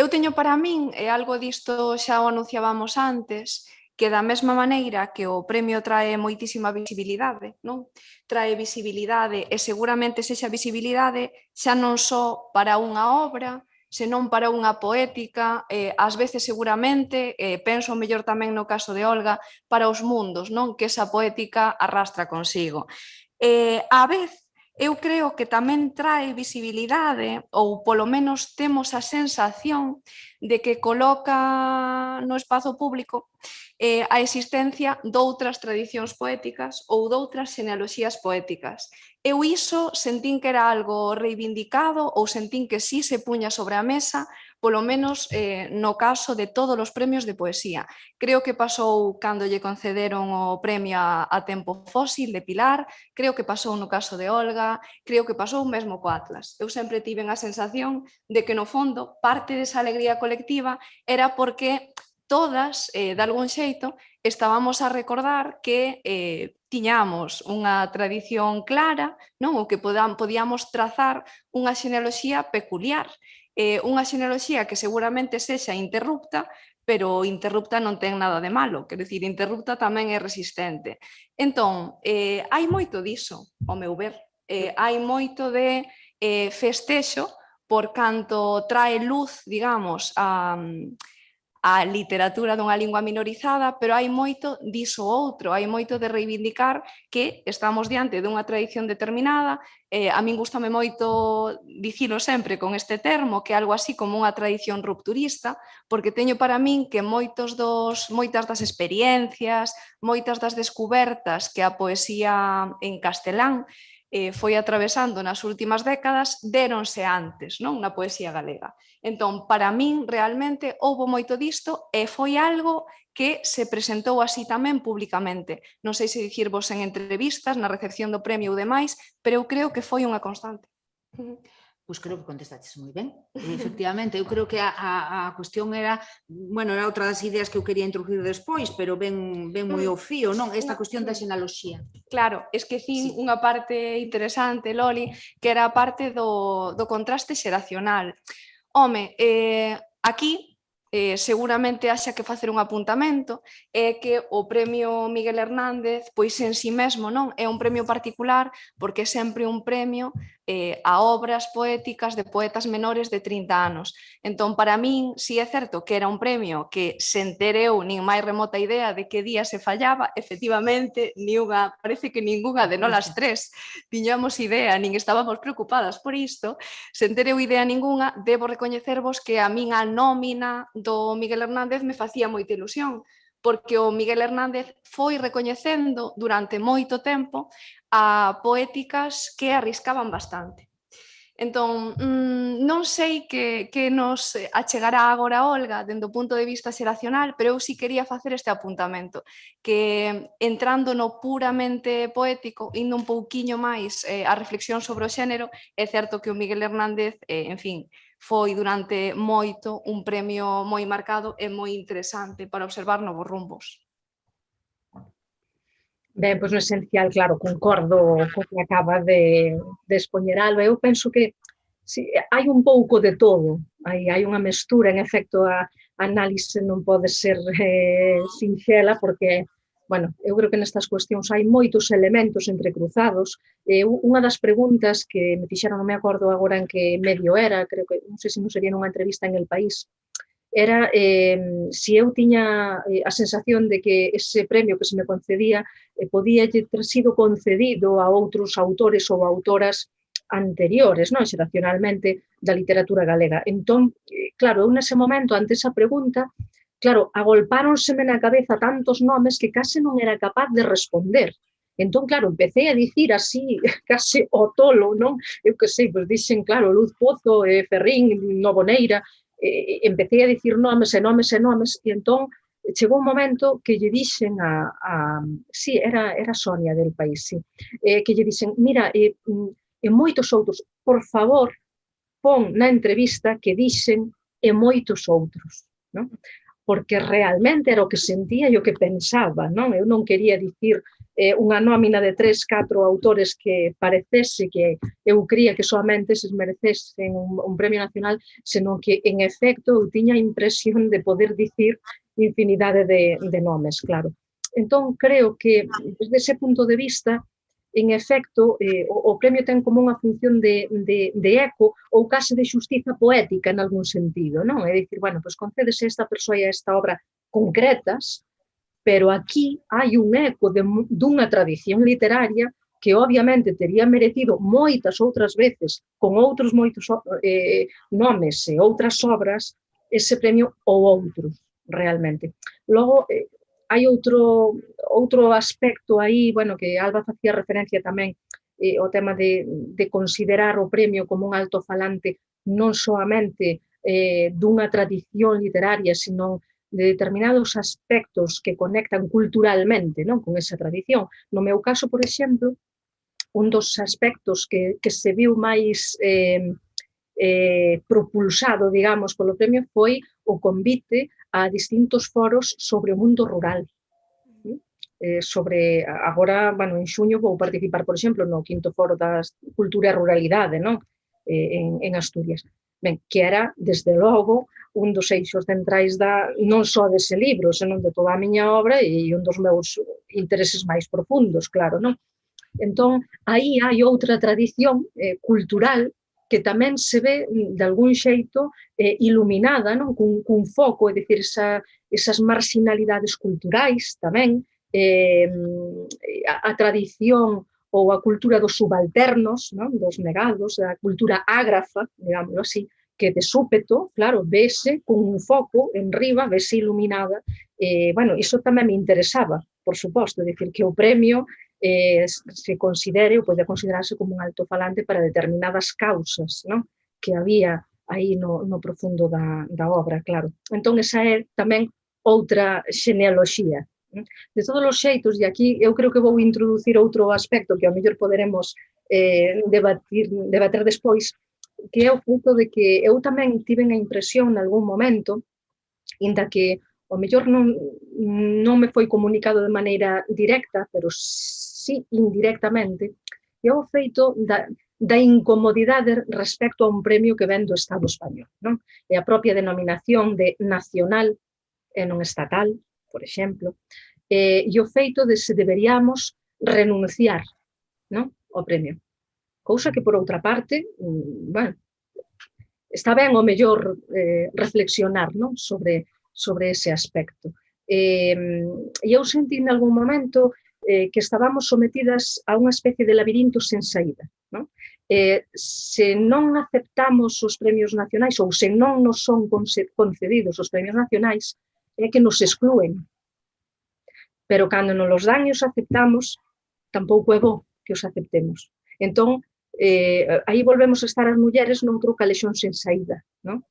teño para min, e algo disto xa o anunciábamos antes, que da mesma maneira que o premio trae moitísima visibilidade, non? Trae visibilidade e seguramente sexa visibilidade xa non só para unha obra, senón para unha poética, ás veces seguramente, penso mellor tamén no caso de Olga, para os mundos, non? Que esa poética arrastra consigo. A vez, eu creo que tamén trae visibilidade, ou polo menos temos a sensación de que coloca no espazo público a existencia doutras tradicións poéticas ou doutras xenealoxías poéticas. Eu iso sentín que era algo reivindicado ou sentín que sí se puña sobre a mesa, polo menos no caso de todos os premios de poesía. Creo que pasou cando lle concederon o premio a Tempo Fósil de Pilar, creo que pasou no caso de Olga, creo que pasou mesmo co Atlas. Eu sempre tiven a sensación de que no fondo parte desa alegría colectiva era porque todas, de algún xeito, estábamos a recordar que tiñamos unha tradición clara, non? Ou que podíamos trazar unha xenealoxía peculiar, unha xenealoxía que seguramente sexa interrupta, pero interrupta non ten nada de malo, quero dicir, interrupta tamén é resistente. Entón, hai moito diso, ao meu ver, hai moito de festexo por canto trae luz, digamos, a literatura dunha lingua minorizada, pero hai moito diso outro, hai moito de reivindicar que estamos diante dunha tradición determinada. A min gustame moito dicilo sempre con este termo, que é algo así como unha tradición rupturista, porque teño para min que moitas das experiencias, moitas das descubertas que a poesía en castelán foi atravesando nas últimas décadas, déronse antes, non? Na poesía galega. Entón, para min, realmente, houbo moito disto e foi algo que se presentou así tamén públicamente. Non sei se dicirvos en entrevistas, na recepción do premio ou demais, pero eu creo que foi unha constante. Pois creo que contestaches moi ben. Efectivamente, eu creo que a cuestión era, bueno, era outra das ideas que eu quería introducir despois, pero ben moi ao fío, non? Esta cuestión da xenealoxía. Claro, esquecín unha parte interesante, Loli, que era a parte do contraste xeracional. Home, aquí seguramente haxa que facer un apuntamento, é que o premio Miguel Hernández, pois en si mesmo, non? É un premio particular porque é sempre un premio a obras poéticas de poetas menores de 30 anos. Entón, para min, si é certo que era un premio que se entereu nin máis remota idea de que día se fallaba, efectivamente, parece que ningunha de nolas tres tiñamos idea, nin estábamos preocupadas por isto, se entereu idea ningunha, debo recoñecervos que a min a nómina do Miguel Hernández me facía moita ilusión, porque o Miguel Hernández foi recoñecendo durante moito tempo a poéticas que arriscaban bastante. Entón, non sei que nos achegará agora Olga dende o punto de vista xeracional, pero eu sí quería facer este apuntamento, que entrando no puramente poético, indo un pouquiño máis a reflexión sobre o xénero, é certo que o Miguel Hernández, en fin, foi durante moito un premio moi marcado e moi interesante para observar novos rumbos. Ben, pois no esencial, claro, concordo co que acaba de expoñer Alba. Eu penso que hai un pouco de todo, hai unha mestura, en efecto, a análise non pode ser sinxela, porque, bueno, eu creo que nestas cuestións hai moitos elementos entrecruzados. Unha das preguntas que me fixeron, non me acordo agora en que medio era, creo que, non sei se non sería nunha entrevista en El País, era se eu tiña a sensación de que ese premio que se me concedía podía ter sido concedido a outros autores ou autoras anteriores, non? Xeracionalmente, da literatura galega. Entón, claro, eu nese momento, ante esa pregunta, claro, agolpáronseme na cabeza tantos nomes que case non era capaz de responder. Entón, claro, empecé a dicir así, case o tolo, non? Eu que sei, pois dixen, claro, Luz Pozo, Ferrín, Novoneira, empecé a dicir nomes e nomes e nomes, e entón chegou un momento que lle dixen sí, era Sonia del País, sí, que lle dixen, mira, e moitos outros, por favor, pon na entrevista que dixen e moitos outros, non? Porque realmente era o que sentía e o que pensaba, non? Eu non quería dicir unha nómina de 3, 4 autores que parecese que eu cría que soamente se merecesen un premio nacional, senón que, en efecto, eu tiña a impresión de poder dicir infinidade de nomes, claro. Entón, creo que, desde ese punto de vista, en efecto, o premio ten como unha función de eco ou case de xustiza poética en algún sentido, non? É dicir, bueno, pois concédese a esta persoa e a esta obra concretas, pero aquí hai un eco dunha tradición literaria que obviamente tería merecido moitas outras veces, con outros moitos nomes e outras obras, ese premio ou outros, realmente. Logo, hai outro aspecto aí, bueno, que Alba facía referencia tamén, o tema de considerar o premio como un altofalante non soamente dunha tradición literaria, sino de determinados aspectos que conectan culturalmente, non, con esa tradición. No meu caso, por exemplo, un dos aspectos que se viu máis propulsado, digamos, polo premio foi o convite a distintos foros sobre o mundo rural. Sobre, agora, bueno, en xuño vou participar, por exemplo, no 5º Foro da Cultura e Ruralidade, non? En Asturias. Ben, que era, desde logo, un dos eixos centrais non só dese libro, senón de toda a miña obra e un dos meus intereses máis profundos, claro, non? Entón, aí hai outra tradición cultural que tamén se ve, de algún xeito, iluminada, non? Cun foco, é dicir, esas marginalidades culturais tamén, a tradición ou a cultura dos subalternos, non? Dos negados, a cultura ágrafa, digámoslo así, que de súpeto, claro, vese con un foco en riba, vese iluminada. Bueno, iso tamén me interesaba, por suposto, é dicir, que o premio se considere ou pode considerarse como un altofalante para determinadas causas, non? Que había aí no profundo da obra, claro. Entón, esa é tamén outra xenealoxía. De todos os xeitos, e aquí eu creo que vou introducir outro aspecto que ao mellor poderemos debater despois, que é o feito de que eu tamén tiven a impresión nalgún momento, inda que ao mellor non me foi comunicado de maneira directa, pero sí indirectamente, é o feito da incomodidade respecto a un premio que ven do Estado español, non? É a propia denominación de nacional e non estatal, por exemplo, e o feito de se deberíamos renunciar, non? Ao premio. Cousa que, por outra parte, bueno, está ben o mellor reflexionar, non? Sobre ese aspecto. E eu sentí en algún momento que estábamos sometidas a unha especie de labirinto sen saída, non? Se non aceptamos os premios nacionais ou se non nos son concedidos os premios nacionais, é que nos exclúen. Pero cando nos los dan e os aceptamos, tampouco é bo que os aceptemos. Entón, aí volvemos a estar as mulleres noutro calexón sen saída, non?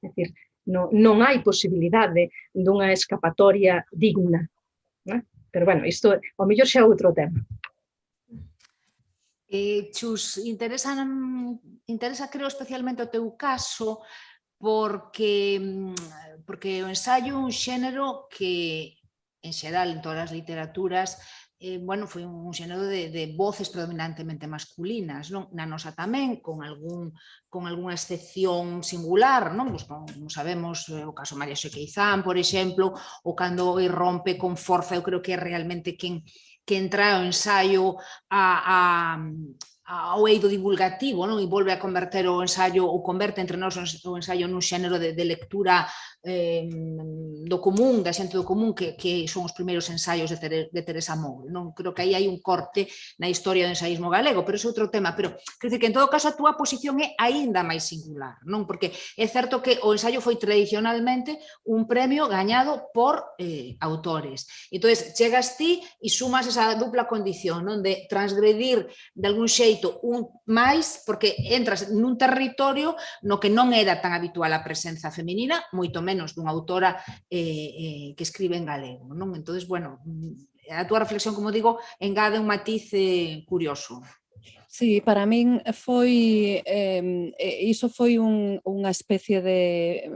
É dicir, non hai posibilidade dunha escapatoria digna. Pero, bueno, isto ao mellor xa é outro tema. Chus, interesa, creo, especialmente o teu caso porque o ensaio é un xénero que, en xeral, en todas as literaturas, bueno, foi un xénero de voces predominantemente masculinas, non? Na nosa tamén, con algunha excepción singular, non? Pues, como sabemos, o caso María Xosé Queizán, por exemplo, ou cando irrompe con forza, eu creo que é realmente quen entra ao ensaio ao eido divulgativo, non? E volve a converter o ensaio, ou converte entre nós o ensaio nun xénero de lectura do común, da xente do común, que son os primeiros ensaios de Teresa Moure, non? Creo que aí hai un corte na historia do ensaísmo galego, pero é outro tema. Pero, quer dizer, que en todo caso a túa posición é aínda máis singular, non? Porque é certo que o ensaio foi tradicionalmente un premio gañado por autores. Entón, chegas ti e sumas esa dupla condición, non? De transgredir de algún xeito un máis, porque entras nun territorio no que non era tan habitual a presenza feminina, moito menos dunha autora que escribe en galego, non? Entón, bueno, a túa reflexión, como digo, engade un matiz curioso. Sí, para min foi, iso foi unha especie de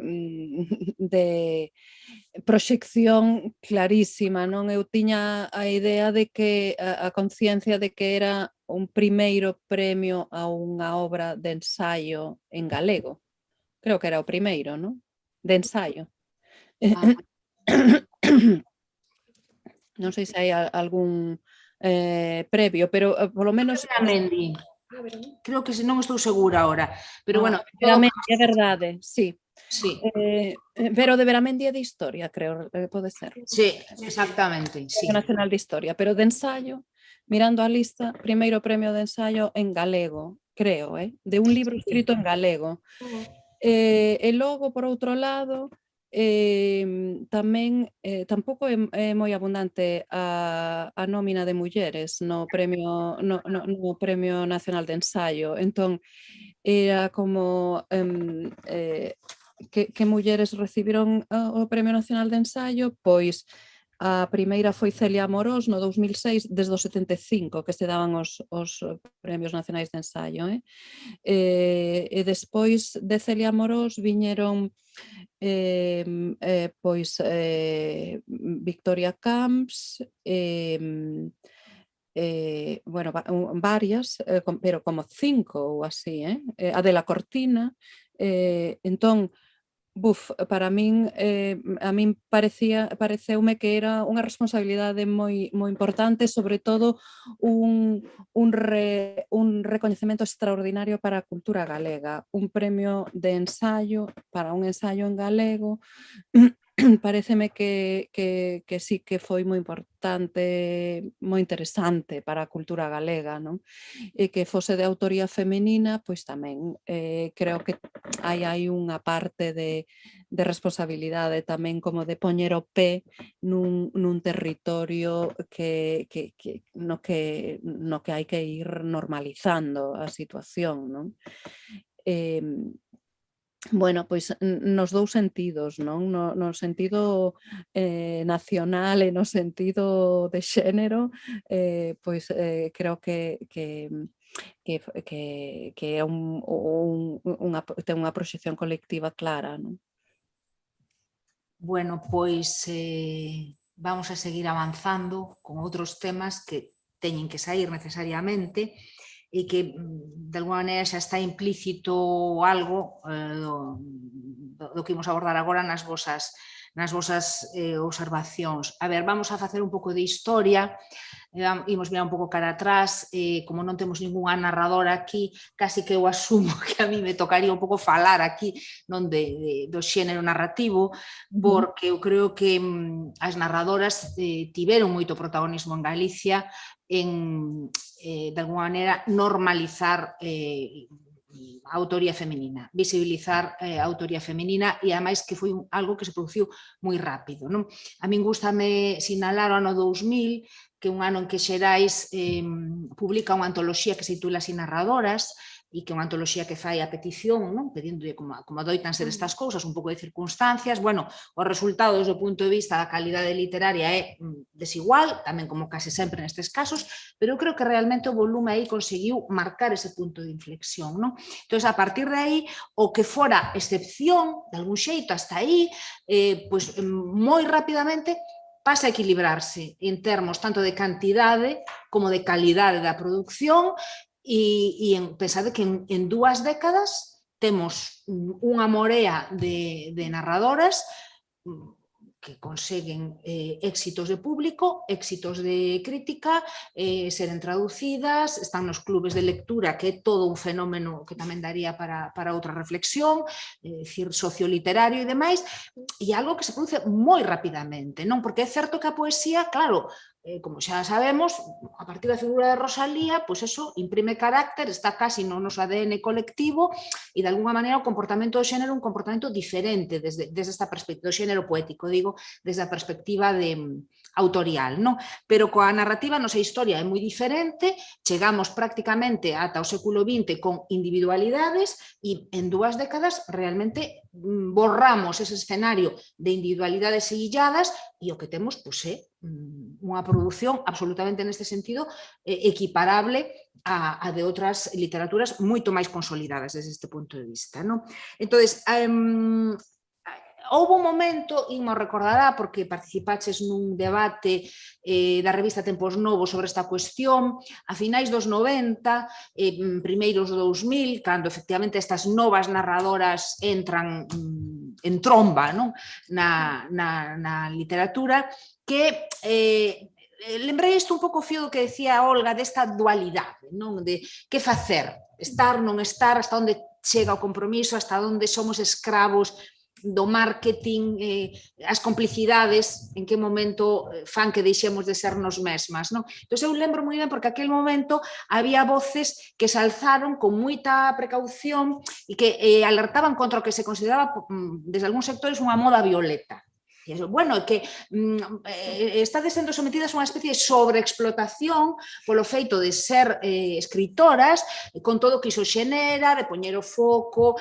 proxección clarísima, non? Eu tiña a idea de que, a conciencia de que era un primeiro premio a unha obra de ensaio en galego. Creo que era o primeiro, non? De ensaio. Non sei se hai algún previo, pero polo menos... Creo que non estou segura ahora, pero bueno... Veramendi, é verdade, sí. Sí. Pero de Veramendi é de historia, creo, pode ser. Sí, exactamente, sí. Nacional de Historia, pero de ensaio, mirando a lista, primeiro premio de ensaio en galego, creo, de un libro escrito en galego. E logo, por outro lado, tamén tampouco é moi abundante a nómina de mulleres no Premio Nacional de Ensaio. Entón, era como que mulleres recibiron o Premio Nacional de Ensaio, pois a primeira foi Celia Amorós no 2006, desde o 75 que se daban os Premios Nacionais de Ensaio. E despois de Celia Amorós viñeron pois Victoria Camps, bueno, varias, pero como 5 ou así, Adela Cortina. Entón, para min, a min pareceume que era unha responsabilidade moi importante, sobre todo un recoñecemento extraordinario para a cultura galega, un premio de ensaio para un ensaio en galego. Pareceme que sí que foi moi importante, moi interesante para a cultura galega, non? E que fose de autoría femenina, pois tamén creo que hai unha parte de responsabilidade tamén como de poñer o pé nun territorio no que hai que ir normalizando a situación, non? Bueno, pois nos dous sentidos, non? No sentido nacional e no sentido de xénero, pois creo que é ten unha proxección colectiva clara, non? Bueno, pois vamos a seguir avanzando con outros temas que teñen que sair necesariamente e que de alguma maneira xa está implícito algo do que imos abordar agora nas vosas observacións. A ver, vamos a facer un pouco de historia, imos mirar un pouco cara atrás, como non temos ningunha narradora aquí, casi que eu asumo que a mí me tocaría un pouco falar aquí do xénero narrativo, porque eu creo que as narradoras tiveron moito protagonismo en Galicia en, de alguma maneira, normalizar a autoría femenina, visibilizar a autoría femenina e, ademais, que foi algo que se produciu moi rápido, non? A min gústame sinalar o ano 2000, que é un ano en que Xerais publica unha antoloxía que se titula Así Narradoras, e que é unha antoloxía que fai a petición, non? Pedindo como adoitan ser estas cousas, un pouco de circunstancias. Bueno, o resultado desde o punto de vista da calidade literaria é desigual, tamén como case sempre nestes casos, pero eu creo que realmente o volume aí conseguiu marcar ese punto de inflexión, non? Entón, a partir de aí, o que fora excepción, de algún xeito, hasta aí, pois moi rapidamente pasa a equilibrarse en termos tanto de cantidade como de calidade da produción e pensade que en 2 décadas temos unha morea de narradoras que conseguen éxitos de público, éxitos de crítica, seren traducidas, están nos clubes de lectura, que é todo un fenómeno que tamén daría para outra reflexión, dicir, socioliterario e demais, e algo que se produce moi rapidamente, non? Porque é certo que a poesía, claro, como xa sabemos, a partir da figura de Rosalía, pois eso imprime carácter, está casi no noso ADN colectivo e de alguna maneira o comportamento do xénero é un comportamento diferente desde esta perspectiva do xénero poético, digo, desde a perspectiva autorial, non? Pero coa narrativa nosa historia é moi diferente, chegamos prácticamente ata o século XX con individualidades e en 2 décadas realmente borramos ese escenario de individualidades illadas e o que temos pois, é unha produción absolutamente neste sentido equiparable a de outras literaturas moito máis consolidadas desde este punto de vista, non? Entón, houve un momento, Inma recordará, porque participaches nun debate da revista Tempos Novos sobre esta cuestión, a finais dos 90, primeiros do 2000, cando efectivamente estas novas narradoras entran en tromba, non? na literatura, que lembrei isto un pouco fío do que decía Olga desta dualidade, non? De que facer, estar, non estar, hasta onde chega o compromiso, hasta onde somos escravos do marketing, as complicidades, en que momento fan que deixemos de ser nos mesmas, non? Entón, eu lembro moi ben porque aquel momento había voces que se alzaron con moita precaución e que alertaban contra o que se consideraba desde algúns sectores unha moda violeta. Bueno, que estades sendo sometidas a unha especie de sobreexplotación polo feito de ser escritoras, con todo o que iso xenera, de poñer o foco,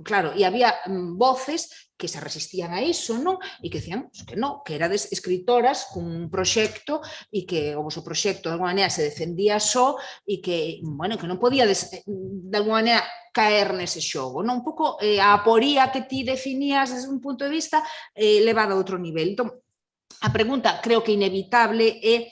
claro, e había voces que se resistían a iso, non? E que decían que non, que erades escritoras cun proxecto e que o vosso proxecto de alguma maneira se defendía só e que, bueno, que non podía de alguma maneira caer nese xogo, non? Un pouco a aporía que ti definías desde un punto de vista levada a outro nivel. Entón, a pregunta creo que inevitable é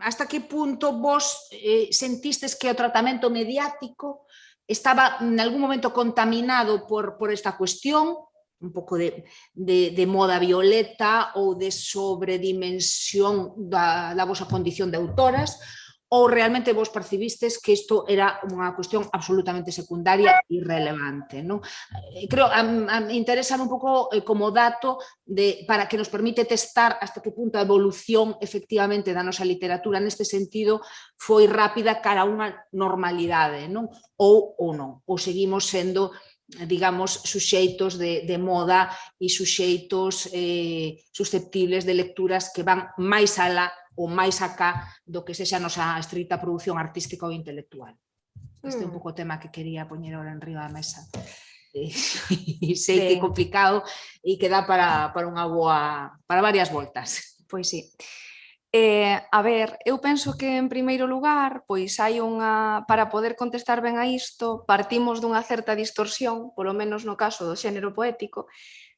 hasta que punto vos sentistes que o tratamento mediático estaba en algún momento contaminado por esta cuestión, un pouco de moda violeta ou de sobredimensión da vosa condición de autoras, ou realmente vos percibistes que isto era unha cuestión absolutamente secundaria e irrelevante, non? Creo, interesa un pouco como dato para que nos permite testar hasta que punto a evolución efectivamente da nosa literatura neste sentido foi rápida cara a unha normalidade, non? Ou non, ou seguimos sendo, digamos, suxeitos de moda e suxeitos susceptibles de lecturas que van máis alá ou máis acá do que sexa a nosa estrita produción artística ou intelectual. Este é un pouco o tema que quería poñer ahora en riba da mesa. Sei que é complicado e que dá para unha boa, para varias voltas. Pois sí. A ver, eu penso que en primeiro lugar, pois hai unha, para poder contestar ben a isto, partimos dunha certa distorsión, polo menos no caso do xénero poético,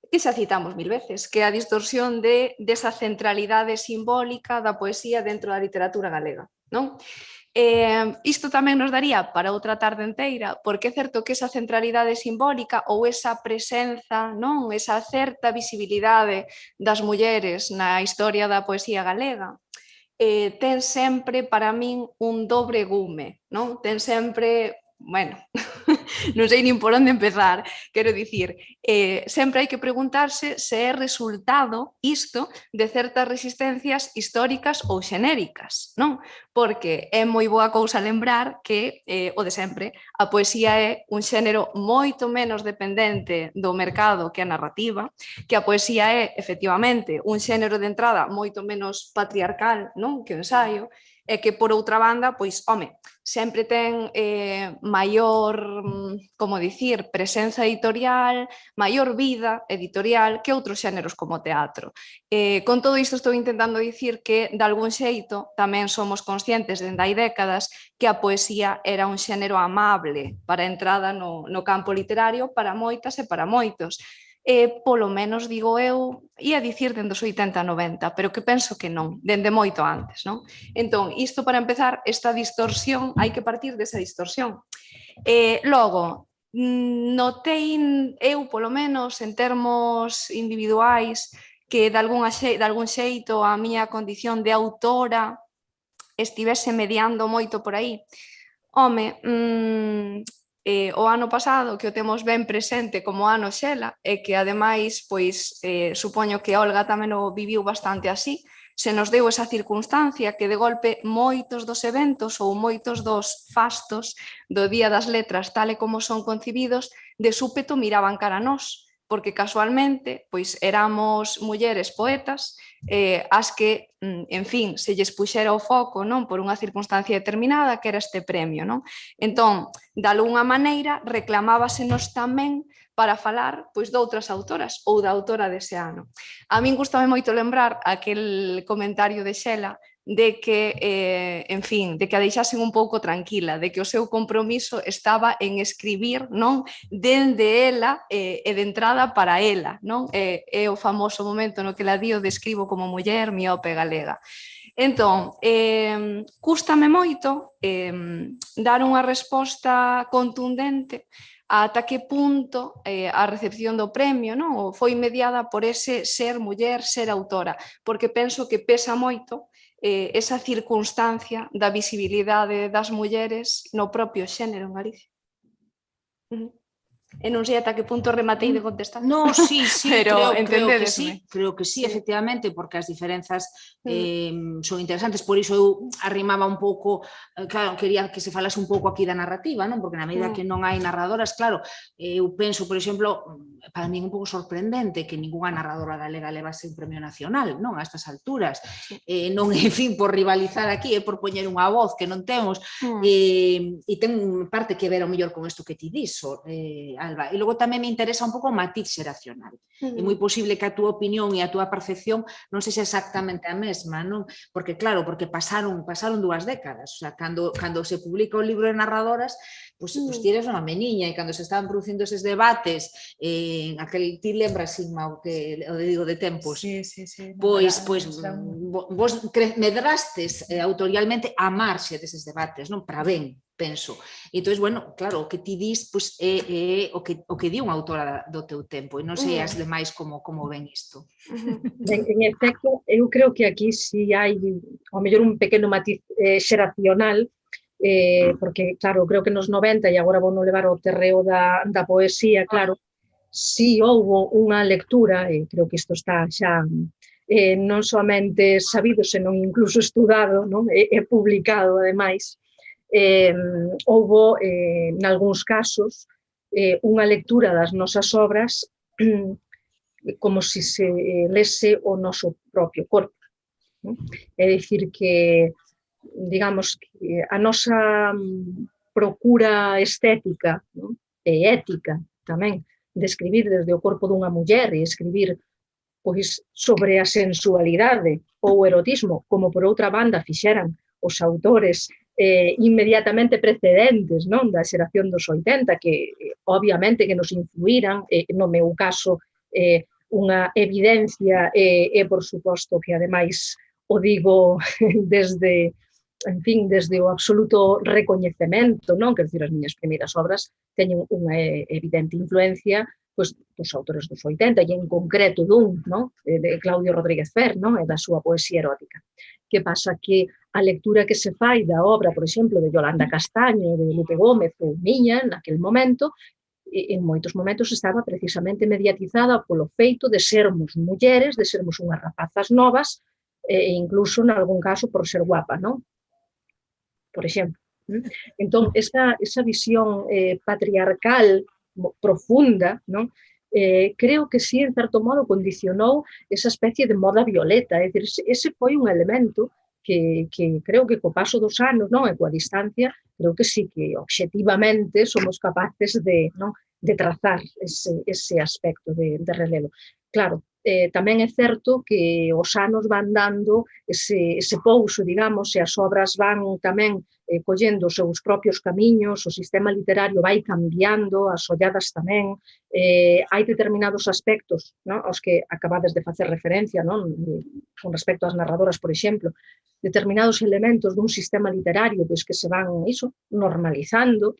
que xa citamos 1000 veces, que é a distorsión desa centralidade simbólica da poesía dentro da literatura galega, non? Isto tamén nos daría para outra tarde inteira, porque é certo que esa centralidade simbólica ou esa presenza, non, esa certa visibilidade das mulleres na historia da poesía galega, ten sempre para min un dobre gume, non? Ten sempre, bueno, non sei nin por onde empezar, quero dicir, sempre hai que preguntarse se é resultado isto de certas resistencias históricas ou xenéricas, non? Porque é moi boa cousa lembrar que, o de sempre, a poesía é un xénero moito menos dependente do mercado que a narrativa, que a poesía é, efectivamente, un xénero de entrada moito menos patriarcal, non? Que o ensaio, e que, por outra banda, pois, home, sempre ten maior, como dicir, presenza editorial, maior vida editorial que outros xéneros como o teatro. Con todo isto estou intentando dicir que, de algún xeito, tamén somos conscientes dende hai décadas que a poesía era un xénero amable para a entrada no campo literario para moitas e para moitos. polo menos digo eu, ia dicir dende os 80-90, pero que penso que non, dende moito antes, non? Entón, isto para empezar, esta distorsión, hai que partir desa distorsión. Logo, notei eu, polo menos, en termos individuais, que de algún xeito a miña condición de autora estivese mediando moito por aí. Home, o ano pasado, que o temos ben presente como ano Xela, e que ademais, pois, supoño que Olga tamén o viviu bastante así, se nos deu esa circunstancia que de golpe moitos dos eventos ou moitos dos fastos do Día das Letras, tal e como son concibidos, de súpeto miraban cara a nós, porque casualmente pois éramos mulleres poetas as que, en fin, se lles puxera o foco, non, por unha circunstancia determinada que era este premio, non? Entón, de algunha maneira reclamábasenos tamén para falar pois de outras autoras ou da autora dese ano. A min gustame moito lembrar aquel comentario de Xela de que, en fin, de que a deixasen un pouco tranquila, de que o seu compromiso estaba en escribir, non, dende ela e de entrada para ela, non? É o famoso momento no que la dio describo como muller miope galega. Entón, cústame moito dar unha resposta contundente ata que punto a recepción do premio, non, foi mediada por ese ser muller, ser autora, porque penso que pesa moito esa circunstancia da visibilidade das mulleres no propio xénero en Galicia. E non sei ata que punto rematei de contestar. No, sí, pero creo que sí, efectivamente, porque as diferenzas son interesantes, por iso eu arrimaba un pouco, claro, quería que se falase un pouco aquí da narrativa, non? Porque na medida que non hai narradoras, claro, eu penso, por exemplo, para mí é un pouco sorprendente que ningunha narradora galega levase un premio nacional, non? A estas alturas, non, en fin, por rivalizar aquí, é por poñer unha voz que non temos, e ten parte que ver ao mellor con isto que ti dixo, Alba. E logo tamén me interesa un pouco o matiz xeracional. É moi posible que a túa opinión e a túa percepción non sexa exactamente a mesma, non? Porque claro, porque pasaron 2 décadas. O sea, cando se publica o libro de narradoras, pois ti eres unha meniña, e cando se estaban producindo eses debates, aquel, ti lembras, Inma, o digo de tempos? Sí. Pois vos medrastes autorialmente a marxe deses debates, non? Para ben, penso. E entón, bueno, claro, o que ti dis é o que di unha autora do teu tempo, e non sei as demais como ven isto. En efecto, eu creo que aquí si hai ao mellor un pequeno matiz xeracional, porque, claro, creo que nos 90, e agora vou non levar o terreo da poesía, claro, si houbo unha lectura, e creo que isto está xa non somente sabido, senón incluso estudado, non? E publicado, ademais, houbo, nalgúns casos, unha lectura das nosas obras como se se lese o noso propio corpo. É dicir que, digamos, que a nosa procura estética e ética tamén de escribir desde o corpo dunha muller e escribir pois sobre a sensualidade ou o erotismo, como por outra banda fixeran os autores inmediatamente precedentes, non, da xeración dos 80, que obviamente que nos influíran, no meu caso unha evidencia e por suposto que ademais o digo desde, en fin, desde o absoluto recoñecemento, non? Quer dizer, as miñas primeiras obras teñen unha evidente influencia pois, dos autores dos 80, e en concreto dun, non? De Claudio Rodríguez Fer, non? E da súa poesía erótica. Que pasa que a lectura que se fai da obra, por exemplo, de Yolanda Castaño, de Lupe Gómez ou miña, naquel momento, en moitos momentos estaba precisamente mediatizada polo feito de sermos mulleres, de sermos unhas rapazas novas, e incluso, en algún caso, por ser guapa, non? Por exemplo. Entón, esa visión patriarcal profunda, non? Creo que sí, en certo modo, condicionou esa especie de moda violeta. É dicir, ese foi un elemento que creo que co paso dos anos, non, e coa distancia, creo que sí que obxectivamente somos capaces de trazar ese aspecto de relevo. claro, tamén é certo que os anos van dando ese pouso, digamos, e as obras van tamén collendo os seus propios camiños, o sistema literario vai cambiando, as olladas tamén, hai determinados aspectos, non, aos que acabades de facer referencia, non, con respecto ás narradoras, por exemplo, determinados elementos dun sistema literario pois, que se van iso, normalizando,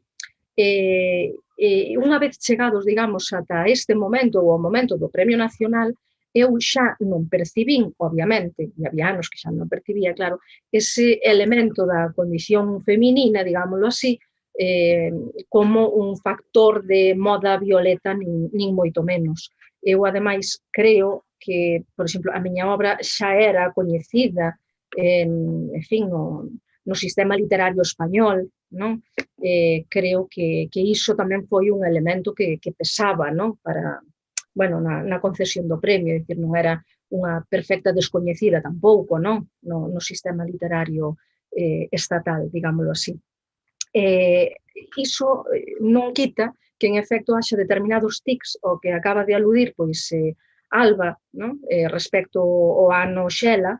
unha vez chegados, digamos, ata este momento ou ao momento do Premio Nacional, eu xa non percibín, obviamente, e había anos que xa non percibía, claro, ese elemento da condición feminina, digámoslo así, como un factor de moda violeta, nin moito menos. Eu, ademais, creo que, por exemplo, a miña obra xa era coñecida, en fin, no sistema literario español, non? Creo que iso tamén foi un elemento que pesaba, non? Para, bueno, na concesión do premio, é dicir, non era unha perfecta descoñecida tampouco, non? No sistema literario estatal, digámoslo así. Iso non quita que, en efecto, haxa determinados tics ao que acaba de aludir, pois, Alba, non? Respecto ao ano Xela,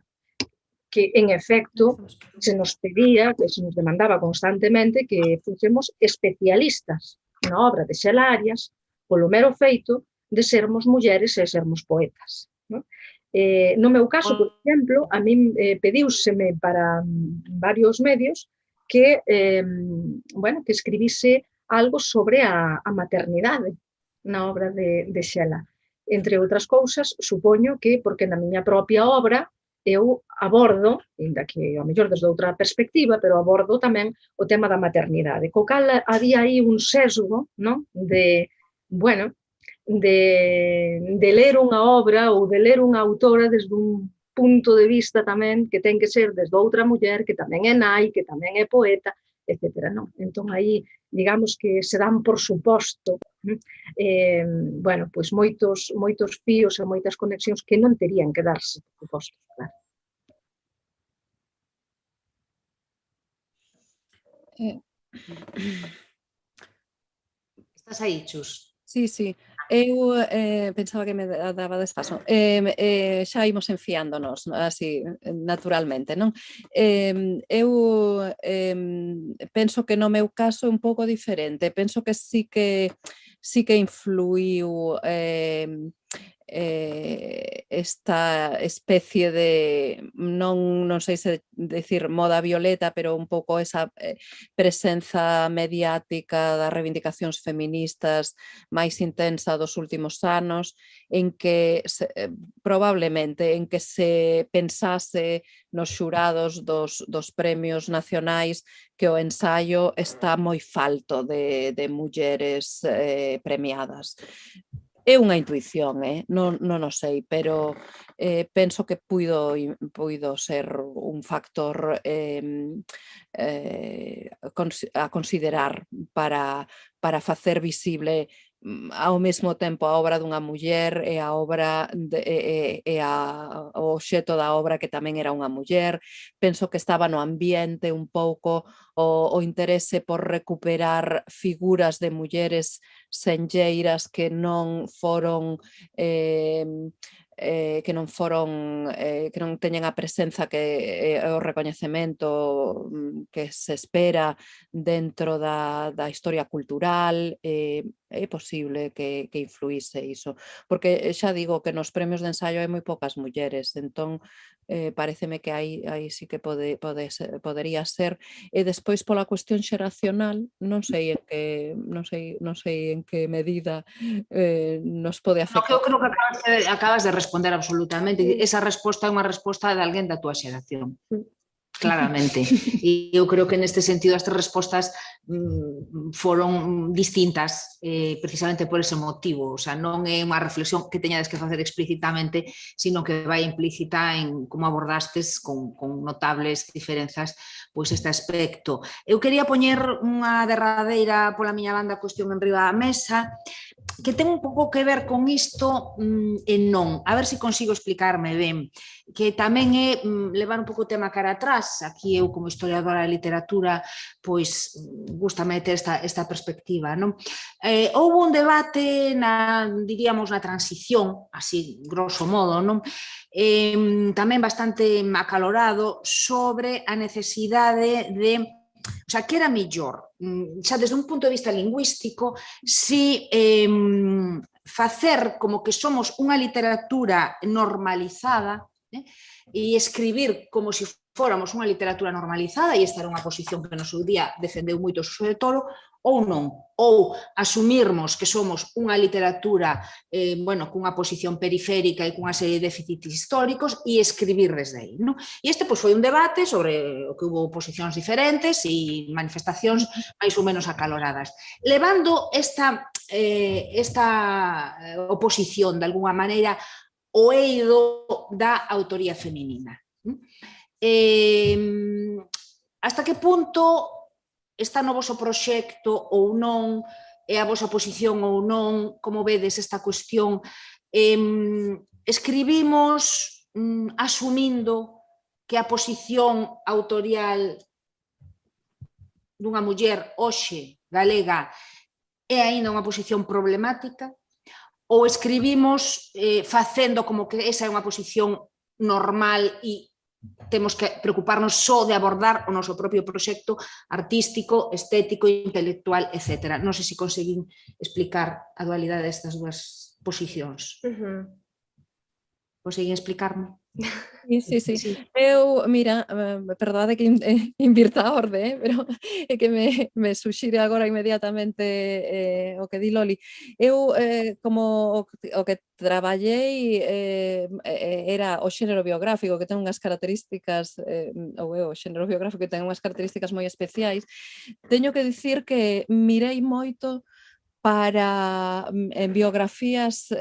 que, en efecto, se nos pedía, que se nos demandaba constantemente que fósemos especialistas na obra de Xela Arias, polo mero feito de sermos mulleres e sermos poetas. No meu caso, por exemplo, a min pedíuseme para varios medios que, bueno, que escribise algo sobre a maternidade na obra de Xela. Entre outras cousas, supoño que porque na miña propia obra eu abordo, ainda que ao mellor desde outra perspectiva, pero abordo tamén o tema da maternidade, co cal había aí un sesgo, non? De, bueno, de ler unha obra ou de ler unha autora desde un punto de vista tamén que ten que ser desde outra muller, que tamén é nai, que tamén é poeta, etc. Non? Entón, aí, digamos que se dan por suposto, bueno, pois moitos fíos e moitas conexións que non terían que darse, por suposto, claro. Estás aí, Chus? Sí, sí. Eu pensaba que me daba despaso. Xa imos enfiándonos, así, naturalmente, non? Eu penso que no meu caso é un pouco diferente. Penso que sí que influiu esta especie de, non sei se decir moda violeta, pero un pouco esa presenza mediática das reivindicacións feministas máis intensa dos últimos anos, en que probablemente en que se pensase nos xurados dos premios nacionais que o ensaio está moi falto de mulleres premiadas. É unha intuición, non o sei, pero penso que puido ser un factor a considerar para facer visible ao mesmo tempo a obra dunha muller e a obra o obxecto da obra que tamén era unha muller. Penso que estaba no ambiente un pouco o interese por recuperar figuras de mulleres senlleiras que non foron que non teñen a presenza que o recoñecemento que se espera dentro da historia cultural. É posible que influíse iso, porque xa digo que nos premios de ensaio hai moi poucas mulleres, entón pareceme que aí sí que podería ser. E despois pola cuestión xeracional, non sei en que medida nos pode afectar. Eu creo que acabas de responder absolutamente. Esa resposta é unha resposta de alguén da túa xeración. Claramente. E eu creo que neste sentido as respostas foron distintas precisamente por ese motivo. O sea, non é unha reflexión que teñades que facer explícitamente, sino que vai implícita en como abordastes con notables diferenzas pois este aspecto. Eu quería poñer unha derradeira pola miña banda cuestión en riba da mesa. que ten un pouco que ver con isto e non. A ver se consigo explicarme ben. Que tamén é levar un pouco o tema cara atrás. Aquí eu, como historiadora de literatura, pois gústame ter esta perspectiva, non? Houve un debate, diríamos, na transición, así, grosso modo, non? Tamén bastante acalorado, sobre a necesidade de, o sea, que era mellor, xa desde un punto de vista lingüístico, si facer como que somos unha literatura normalizada, e escribir como se fóramos unha literatura normalizada, e esta era unha posición que no seu día defendeu moito Suso de Toro, ou non, ou asumirmos que somos unha literatura cunha posición periférica e cunha serie de déficits históricos e escribir desde aí, non? E este foi un debate sobre o que hubo posicións diferentes e manifestacións máis ou menos acaloradas. Levando esta oposición, de alguna maneira, o eido da autoría feminina. Hasta que punto está no voso proxecto ou non, é a vosa posición ou non, como vedes esta cuestión? Escribimos asumindo que a posición autorial dunha muller hoxe galega é aínda unha posición problemática? Ou escribimos facendo como que esa é unha posición normal e temos que preocuparnos só de abordar o noso propio proxecto artístico, estético, intelectual, etc. Non sei se conseguín explicar a dualidade destas dúas posicións. Conseguín explicarme? Sí. Eu, mira, perdade que invirta a orde, pero é que me suxire agora inmediatamente o que di Loli. Eu, como o que traballei era o xénero biográfico, que ten unhas características, ou é o xénero biográfico que ten unhas características moi especiais, teño que dicir que mirei moito para en biografías,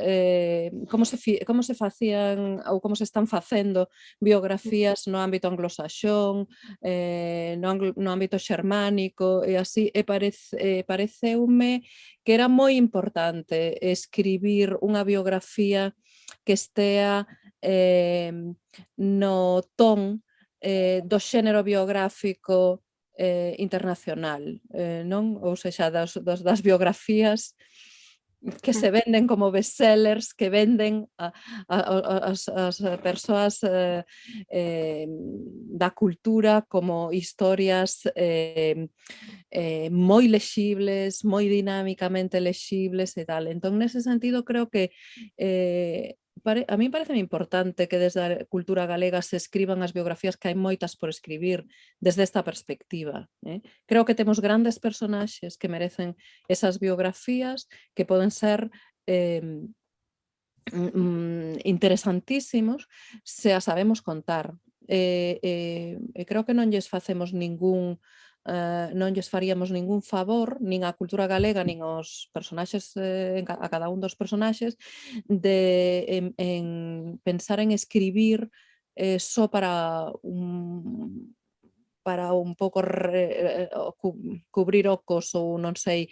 como se facían ou como se están facendo biografías no ámbito anglosaxón, no ámbito xermánico e así, e pareceume que era moi importante escribir unha biografía que estea no ton do xénero biográfico internacional, non? Ou sexa, das biografías que se venden como bestsellers, que venden as persoas da cultura como historias moi lexibles, moi dinámicamente lexibles e tal. Entón, nese sentido, creo que a mí parece importante que desde a cultura galega se escriban as biografías, que hai moitas por escribir desde esta perspectiva. Creo que temos grandes personaxes que merecen esas biografías, que poden ser interesantísimos se as sabemos contar. Creo que non lles facemos non lles faríamos ningún favor, nin á cultura galega, nin aos personaxes, a cada un dos personaxes, de pensar en escribir só para un pouco cubrir ocos ou non sei,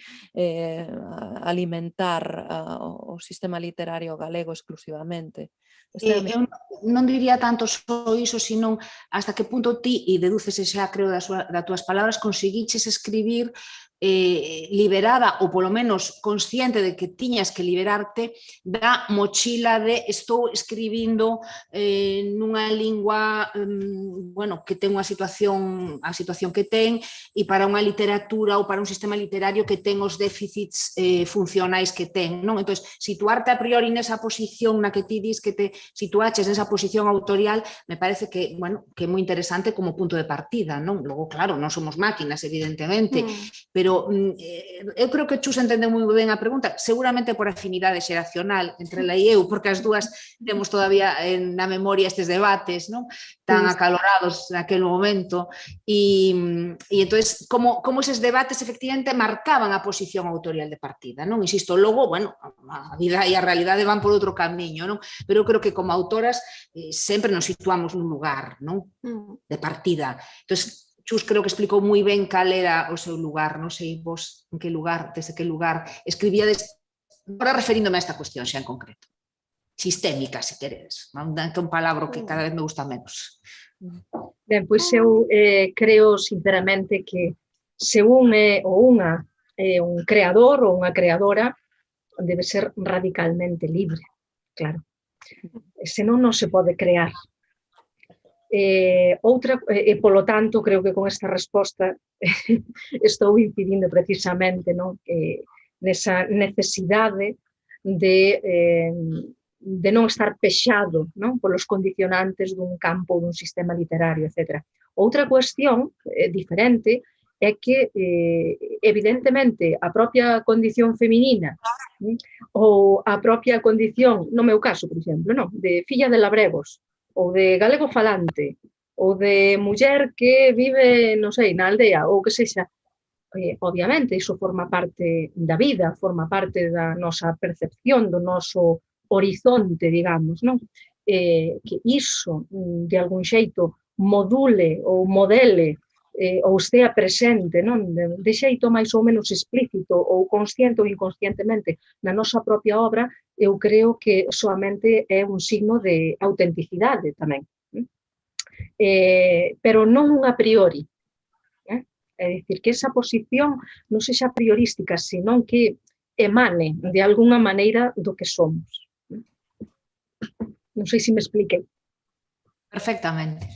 alimentar o sistema literario galego exclusivamente. Eu non diría tanto só iso, senón hasta que punto ti, e dedúcese xa, creo, das túas palabras, conseguiches escribir liberada, ou polo menos consciente de que tiñas que liberarte da mochila de estou escribindo nunha lingua que ten a situación que ten, e para unha literatura ou para un sistema literario que ten os déficits funcionais que ten, non? Entón, situarte a priori nesa posición na que ti dis que te situaches nesa posición autorial, me parece que é moi interesante como punto de partida, non? Logo, claro, non somos máquinas, evidentemente, pero eu creo que Chus entende moi ben a pregunta, seguramente por afinidade xeracional entre ela e eu, porque as dúas temos todavía na memoria estes debates, non? Tan acalorados naquele momento, e entón, como eses debates efectivamente marcaban a posición autorial de partida, non? Insisto, logo, a vida e a realidade van por outro camiño, non? Pero eu creo que como autoras sempre nos situamos nun lugar, non? De partida. Entón, Chus creo que explicou moi ben cal era o seu lugar, non sei vos en que lugar, desde que lugar escribíades Agora referíndome a esta cuestión xa en concreto. Sistémica, se queredes. Que un palabra que cada vez me gusta menos. Ben, pois eu creo sinceramente que se un é ou unha é un creador ou unha creadora, debe ser radicalmente libre, claro. Senón non se pode crear. Polo tanto, creo que con esta resposta estou incidindo precisamente, non, nesa necesidade de non estar pexado, non, polos condicionantes dun campo, dun sistema literario, etc. Outra cuestión diferente é que, evidentemente, a propia condición feminina ou a propia condición, no meu caso, por exemplo, non, de filla de labregos, ou de galego falante, ou de muller que vive, non sei, na aldea, ou que sexa, obviamente, iso forma parte da vida, forma parte da nosa percepción, do noso horizonte, digamos, non? Que iso, de algún xeito, module ou modele ou estea presente, non? De xeito máis ou menos explícito ou consciente ou inconscientemente na nosa propia obra, eu creo que soamente é un signo de autenticidade tamén. Pero non a priori. É dicir, que esa posición non sexa priorística, senón que emane de algunha maneira do que somos. Non sei se me expliquei. Perfectamente.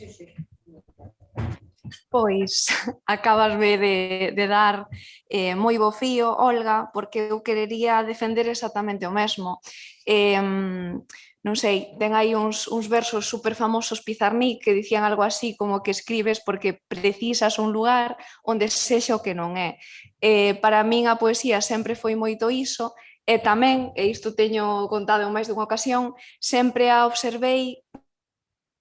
Pois acabasme de dar moi bo fío, Olga, porque eu querería defender exactamente o mesmo. Non sei, ten aí uns versos super famosos Pizarnik que dicían algo así como que escribes porque precisas un lugar onde sexa o que non é. Para min a poesía sempre foi moito iso, e tamén, e isto teño contado en máis dunha ocasión, sempre a observei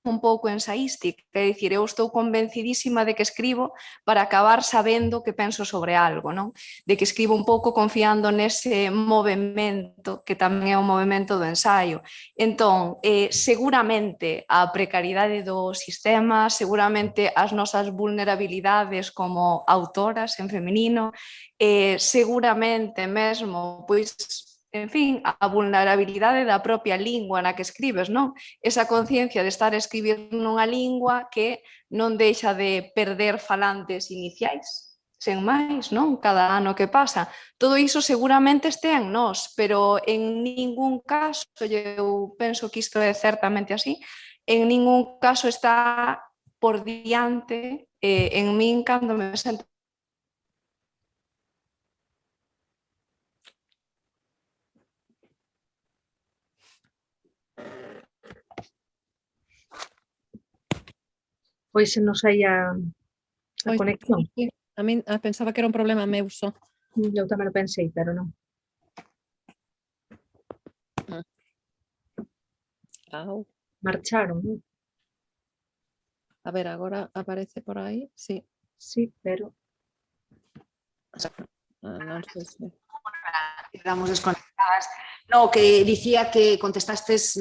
un pouco ensaística, é dicir, eu estou convencidísima de que escribo para acabar sabendo que penso sobre algo, non? De que escribo un pouco confiando nese movimento, que tamén é un movimento do ensaio. Entón, seguramente a precariedade do sistema, seguramente as nosas vulnerabilidades como autoras en feminino, seguramente mesmo, pois, en fin, a vulnerabilidade da propia lingua na que escribes, non? Esa conciencia de estar a escribir nunha lingua que non deixa de perder falantes iniciais, sen máis, non? Cada ano que pasa. Todo iso seguramente este en nós, pero en ningún caso, eu penso que isto é certamente así, en ningún caso está por diante en min cando me sento. Pois se nos hai a conexión. A min pensaba que era un problema meu só. Eu tamén o pensei, pero non. Marcharon, non? A ver, agora aparece por aí, sí. Sí, pero... Non sei se... Quedamos desconectadas. No, que dicía que contestastes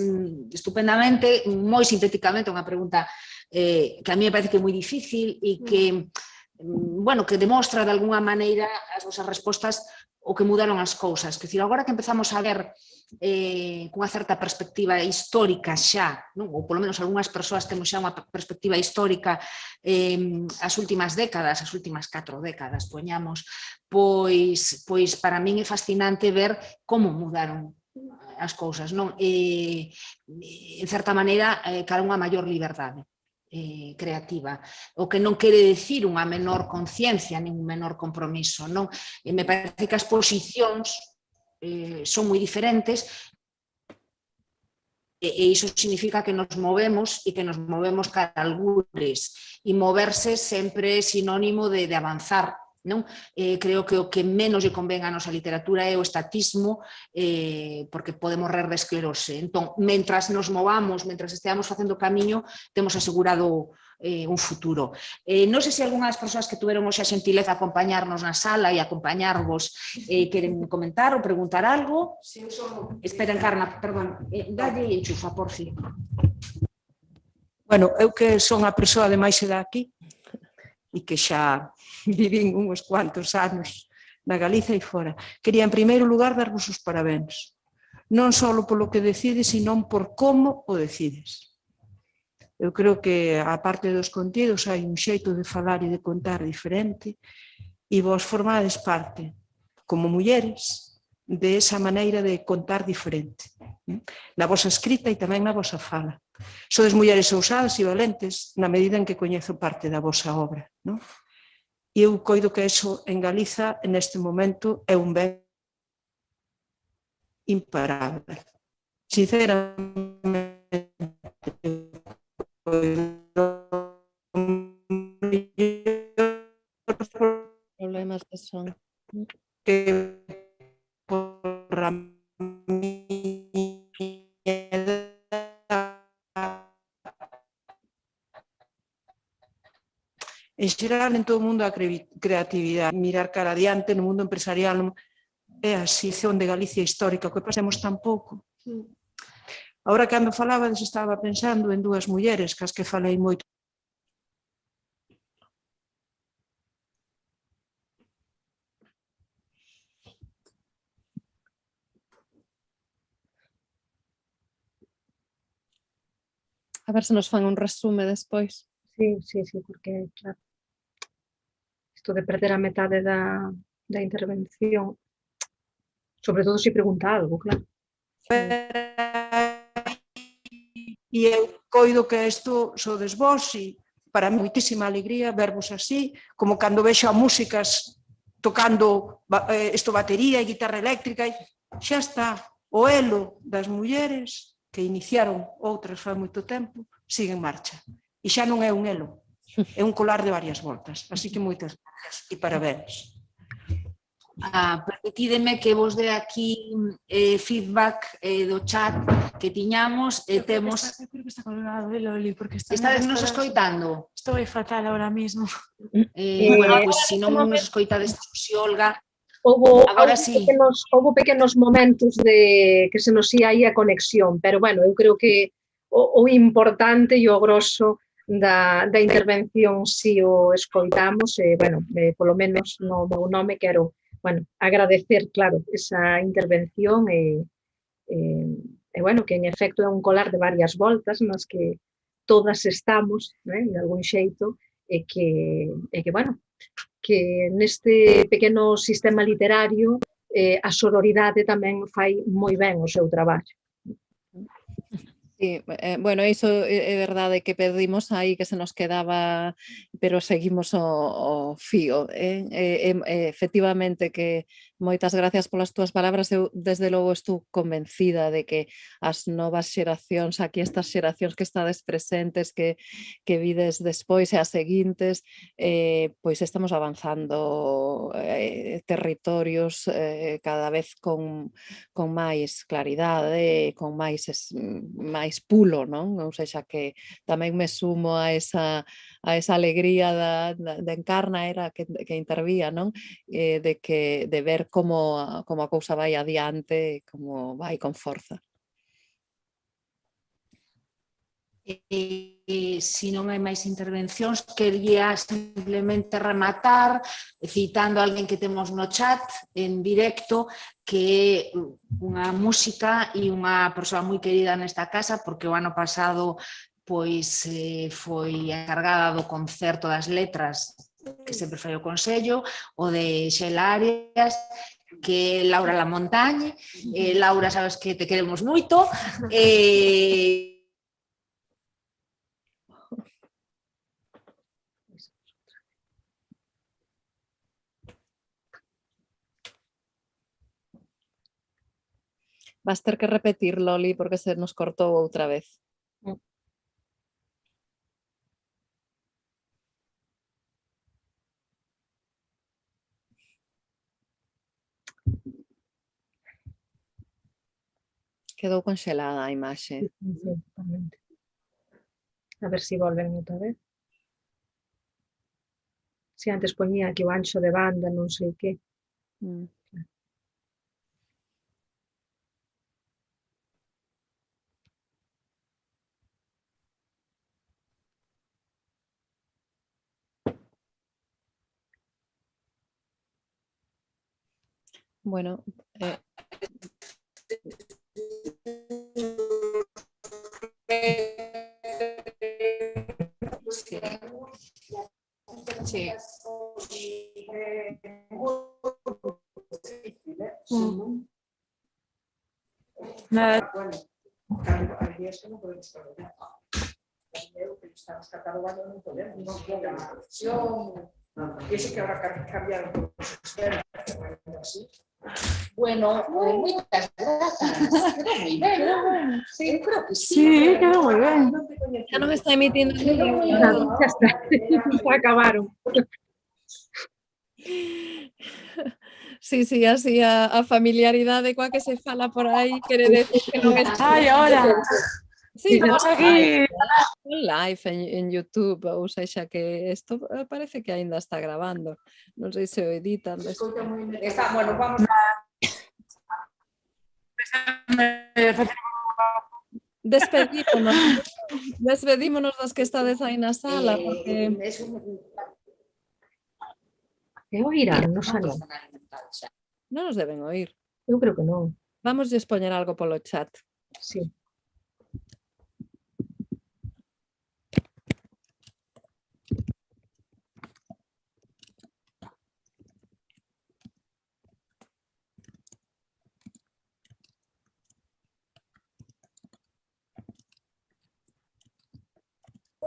estupendamente, moi sintéticamente, unha pregunta que a mí me parece que é moi difícil e que, bueno, que demostra de alguna maneira as vosas respostas o que mudaron as cousas. Que, agora que empezamos a ver cunha certa perspectiva histórica xa, non? Ou polo menos algunhas persoas temos xa unha perspectiva histórica as últimas décadas, as últimas 4 décadas, poñamos, pois para min é fascinante ver como mudaron as cousas, non? En certa maneira, cara unha maior liberdade creativa, o que non quere decir unha menor conciencia nin un menor compromiso, non? Me parece que as posicións son moi diferentes e iso significa que nos movemos e que nos movemos cara a algures, e moverse sempre é sinónimo de avanzar, non? Creo que o que menos lle convén a nosa literatura é o estatismo, porque podemos rer de esclerose. Entón, mentras nos movamos, mentras esteamos facendo camiño, temos asegurado un futuro. Non sei se algunhas persoas que tuveron hoxe a xentileza a acompañarnos na sala e acompañarvos queren comentar ou preguntar algo. Espera, Encarna, perdón, dalle enchufa, por fin. Bueno, eu que son a persoa de máis edad aquí e que xa vivín uns cuantos anos na Galiza e fora. Quería, en primeiro lugar, darvos os parabéns. Non só polo que decides, sino por como o decides. Eu creo que, a parte dos contidos, hai un xeito de falar e de contar diferente e vos formades parte, como mulleres, de esa maneira de contar diferente. Na vosa escrita e tamén na vosa fala. Sodes mulleres ousadas e valentes na medida en que coñezo parte da vosa obra. E eu coido que eso en Galiza, neste momento, é un ben imparable. Sinceramente, Problemas de son. que por a miña edad, en xeral, en todo o mundo a creatividade, mirar cara adiante no mundo empresarial é a xestión de Galicia histórica, o que pasemos tan pouco. Agora, cando falabades, estaba pensando en dúas mulleres, cas que falei moito. A ver se nos fan un resume despois. Sí, porque, claro, isto de perder a metade da intervención, sobre todo se pregunta algo, claro. E eu coido que isto sodes vos e para mí moitísima alegría vervos así, como cando vexo a músicas tocando isto batería e guitarra eléctrica, e xa está, o elo das mulleres que iniciaron outras fai moito tempo, sigue en marcha. E xa non é un elo, é un colar de varias voltas. Así que moitas gracias e parabéns. Permitídeme que vos dé aquí feedback do chat que tiñamos e temos... Creo que está colgado, Loli, porque Estades nos escoitando? Estou fatal ahora mismo. Bueno, pois se non nos escoitades, Olga, Houve sí. pequenos momentos de que se nos ia aí a conexión, pero bueno, eu creo que o importante e o grosso da intervención si o escoitamos, bueno, polo menos no meu nome quero, bueno, agradecer, claro, esa intervención e bueno, que en efecto é un colar de varias voltas nas que todas estamos, de algún xeito, e que bueno, que neste pequeno sistema literario a sororidade tamén fai moi ben o seu traballo. Sí, bueno, iso é verdade que perdimos aí que se nos quedaba, pero seguimos o fío. Efectivamente que moitas gracias polas túas palabras. Eu, desde logo, estou convencida de que as novas xeracións, aquí estas xeracións que estades presentes, que vides despois e as seguintes, pois estamos avanzando territorios cada vez con máis claridade, con máis pulo, non? Ou seja, que tamén me sumo a esa alegría da Encarna, era que intervía, non? De ver como a cousa vai adiante, como vai con forza. Se non hai máis intervencións, quería simplemente rematar citando a alguén que temos no chat en directo, que é unha música e unha persoa moi querida nesta casa, porque o ano pasado pois foi encargada do concerto das letras que sempre foi o Consello, o de Xela Arias, que é Laura Lamontagne. Laura, sabes que te queremos moito. Vas ter que repetir, Loli, porque se nos cortou outra vez. Quedou conxelada a imaxe. Sí, totalmente. A ver se volven outra vez. Se antes poñía aquí o ancho de banda, non sei que. Bueno, Sí. Nada, Hay días que no podemos traballar. Creo que estamos catalogando, non podemos. Non podemos. Iso que habrá que cambiar un pouco o sistema. Así. Bueno, moitas grazas. Quedou moi ben, non? Sí, eu creo que sí. sí, quedou moi ben. xa non está emitindo Nada, xa está, xa acabaron. Sí, sí, así a familiaridade coa que se fala por aí quere decir que non está Ai, ahora. sí, Estamos aquí. un live en YouTube, ou sexa que isto parece que aínda está grabando. Non sei se o editan. Está, bueno, vamos a... Despedímonos das que estades aí na sala, porque E oirán, non xa non. non nos deben oír. Eu creo que non. Vamos expoñer algo polo chat. Sí.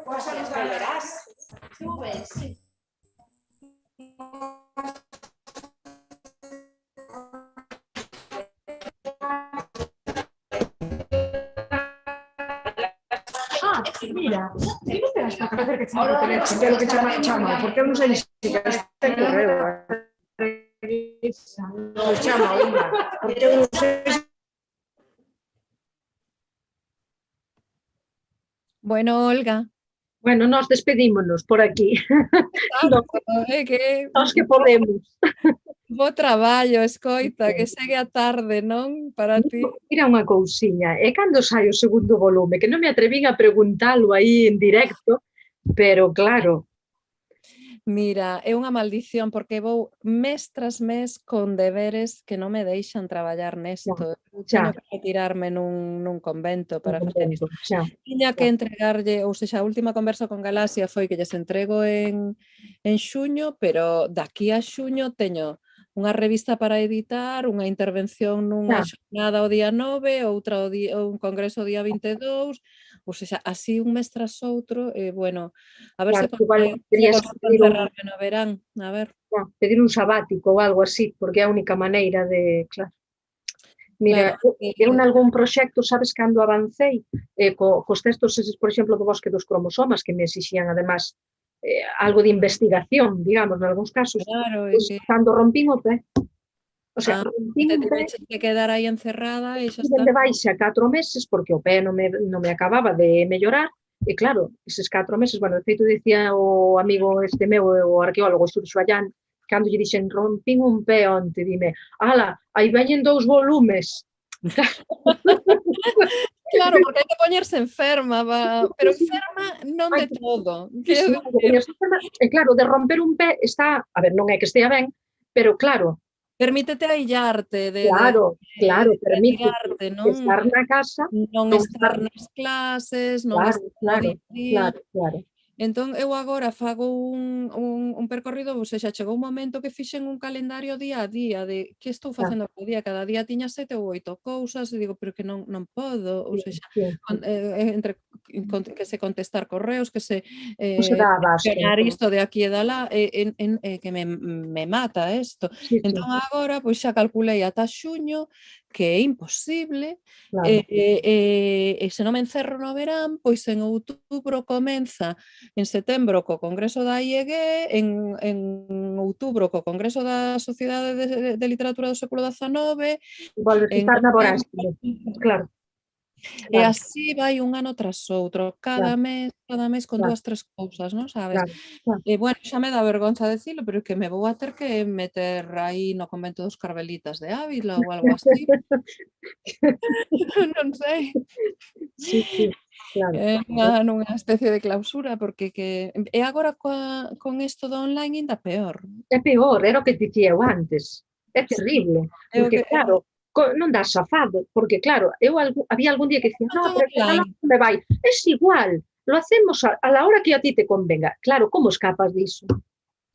Pois xa nos volverás. Subes, sí. Mira, ti non terás para facer que che Ahora, teléfono. pero que chama, porque eu non sei se este correo. Non chama, oiga, porque eu non sei se... Bueno, Olga, Bueno, nós despedímonos por aquí. que Nós que podemos. bo traballo, escoita, que segue a tarde, non? Para ti. Mira unha cousiña, e cando sai o segundo volume? Que non me atrevín a preguntalo aí en directo, pero claro, Mira, é unha maldición porque vou mes tras mes con deberes que non me deixan traballar nesto. Eu xa, teño que retirarme nun convento para facer isto. xa. Tiña que entregarlle, ou seja, a última conversa con Galaxia foi que lles entrego en xuño, pero daqui a xuño teño unha revista para editar, unha intervención nunha xornada o día 9, outra un congreso o día 22, ou seja, así un mes tras outro, bueno, a ver Claro, se igual terías que consigo pedir encerrarme no verán, a ver. pedir un sabático ou algo así, porque é a única maneira de, claro. Mira, Claro, eu nalgún proxecto, sabes, cando avancei, cos textos, eses, por exemplo, do bosque dos cromosomas, que me exixían, además, algo de investigación, digamos, nalgúns casos, claro, pues, cando rompín o pé, o sea, te rompín o pé, tiveches que quedar aí encerrada e xa estiven está. de baixa 4 meses, porque o pé non me acababa de mellorar, e claro, eses 4 meses, bueno, de feito dicía o amigo este meu, o arqueólogo Xuri Xoallán, cando lle dixen rompín un pé onte, dime, ala, aí veñen 2 volumes. Claro, porque hai que poñerse enferma, pero enferma non de todo. E claro, de romper un pé está, a ver, non é que estea ben, pero claro, permítete aillarte, claro, permite retirarte, non? estar na casa, Non estar nas clases, non estar no día a día. claro. Entón, eu agora fago un percorrido, ou seja, chegou un momento que fixen un calendario día a día de que estou facendo cada día. Cada día tiña 7 ou 8 cousas e digo, pero que non podo, ou seja, entre que se contestar correos, que se gestionar isto de aquí e de alá, que me mata isto. Entón, agora, pois xa calculei ata xuño, que é imposible, e se non me encerro no verán, pois en outubro comeza, en setembro co Congreso da IEG, en outubro co Congreso da Sociedade de Literatura do século XIX, volves a estar na voráxine, claro. E así vai un ano tras outro, cada mes con 2, 3 cousas, non sabes? E bueno, xa me dá vergonza decilo, pero é que me vou a ter que meter aí no convento dos Carmelitas de Ávila ou algo así. Non sei. Sí, claro. Nunha especie de clausura, porque e agora con isto do online ainda peor. É peor, era o que dicía eu antes. É terrible, É o porque que claro, non dá safado, porque claro, había algún día que dicía, no, todo pero que a la online. hora que me vai, es igual, lo hacemos a la hora que a ti te convenga. Claro, como escapas diso?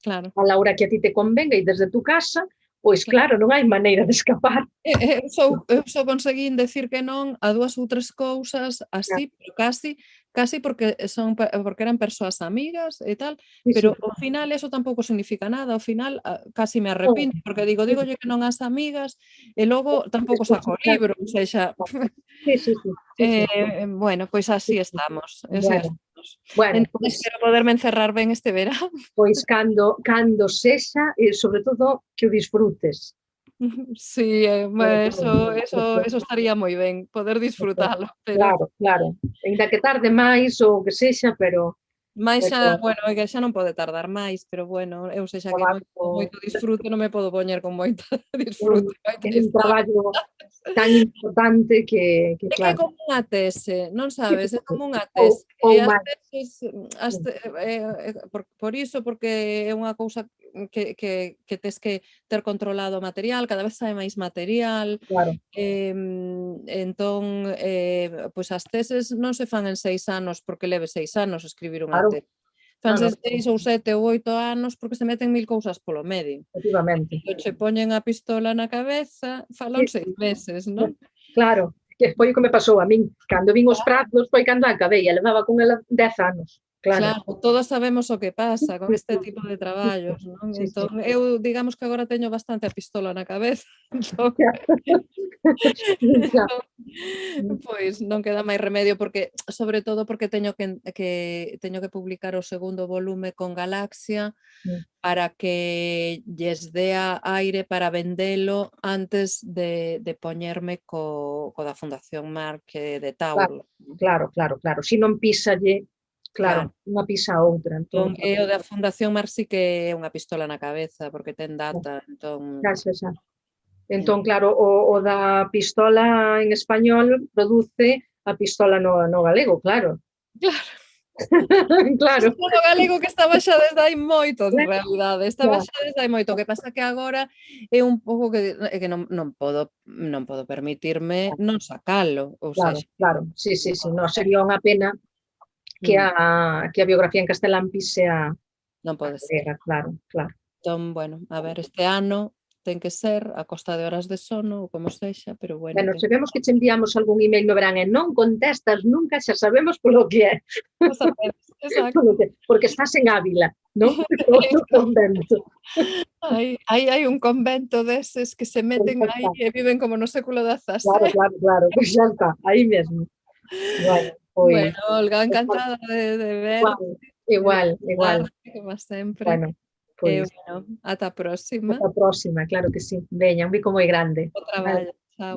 Claro. A la hora que a ti te convenga e desde tu casa, pois claro, non hai maneira de escapar. Eu só conseguín decir que non a 2 ou 3 cousas así, pero casi porque porque eran persoas amigas e tal, Sí, sí, pero ao final eso tampouco significa nada, ao final casi me arrepinto, porque digo, dígolle que non ás amigas e logo tampouco saco o libro, ou sexa, sí, sí, sí, sí, sí. bueno, pois así estamos, así Bueno, estamos. bueno, Entón, pois, espero poderme encerrar ben este verán. pois cando sexa, e sobre todo que o disfrutes. Sí, Sobre todo, eso estaría moi ben, poder disfrutalo, pero claro, claro. Ainda que tarde máis ou que sexa, pero máis xa, bueno, é que xa non pode tardar máis, pero bueno, eu sexa que traballo, moito disfrute, non me podo poñer con moito un, disfrute, moita é un historia. traballo tan importante que É que é claro, como unha tese, non sabes, é como unha ou, tese. ou E as máis. teses, por iso, porque é unha cousa que tes que ter controlado o material, cada vez sae máis material, Claro, entón, pois as teses non se fan en 6 anos porque leve 6 anos escribir unha claro, tese. no, no, Fanse 6 ou 7 ou 8 anos porque se meten 1000 cousas polo medio. efectivamente. Cando che poñen a pistola na cabeza, Sí, falan 6 sí, meses, non? claro, que foi o que me pasou a min. Cando vin os prazos foi cando acabei, e levaba con ela 10 anos. Claro. Claro, todos sabemos o que pasa con este tipo de traballos, non? Sí, sí. Entón, eu digamos que agora teño bastante a pistola na cabeza, entón, Ya. Ya. pois non queda máis remedio porque, sobre todo porque teño que publicar o segundo volume con Galaxia para que lles dea aire para vendelo antes de poñerme co da Fundación Marque de Tauro. Claro, claro, claro. Si non písalle, Claro. claro, unha pisa a outra. Entón, Entón, e o da Fundación Mar sí que é unha pistola na cabeza, porque ten data, entón... xa. Entón, claro, o da pistola en español produce a pistola no galego, claro. Claro. Claro. O galego que estaba xa desde hai moito, en realidade, estaba Ya. xa desde hai moito, o que pasa que agora é un pouco que non podo permitirme non sacalo, ou Claro, sexa, claro. Sí, sí, sí. No, sería unha pena que a biografía en castelán pise a non pode ser. galega, claro, claro. Entón, bueno, a ver, este ano ten que ser a costa de horas de sono ou como sexa, pero bueno, Bueno, se vemos que che enviamos algún email no verán e non contestas nunca, xa sabemos polo que é. exacto. Porque estás en Ávila, non? No convento. Hai un convento deses que se meten aí e viven como no século Claro, XVI. claro, pois xa está, aí mesmo. Bueno, pois... Bueno, Olga, encantada de ver. Igual. Como sempre. Bueno, pois... Bueno, ata a próxima. Ata a próxima, claro que sí. Veña, un bico moi grande. Bo traballo.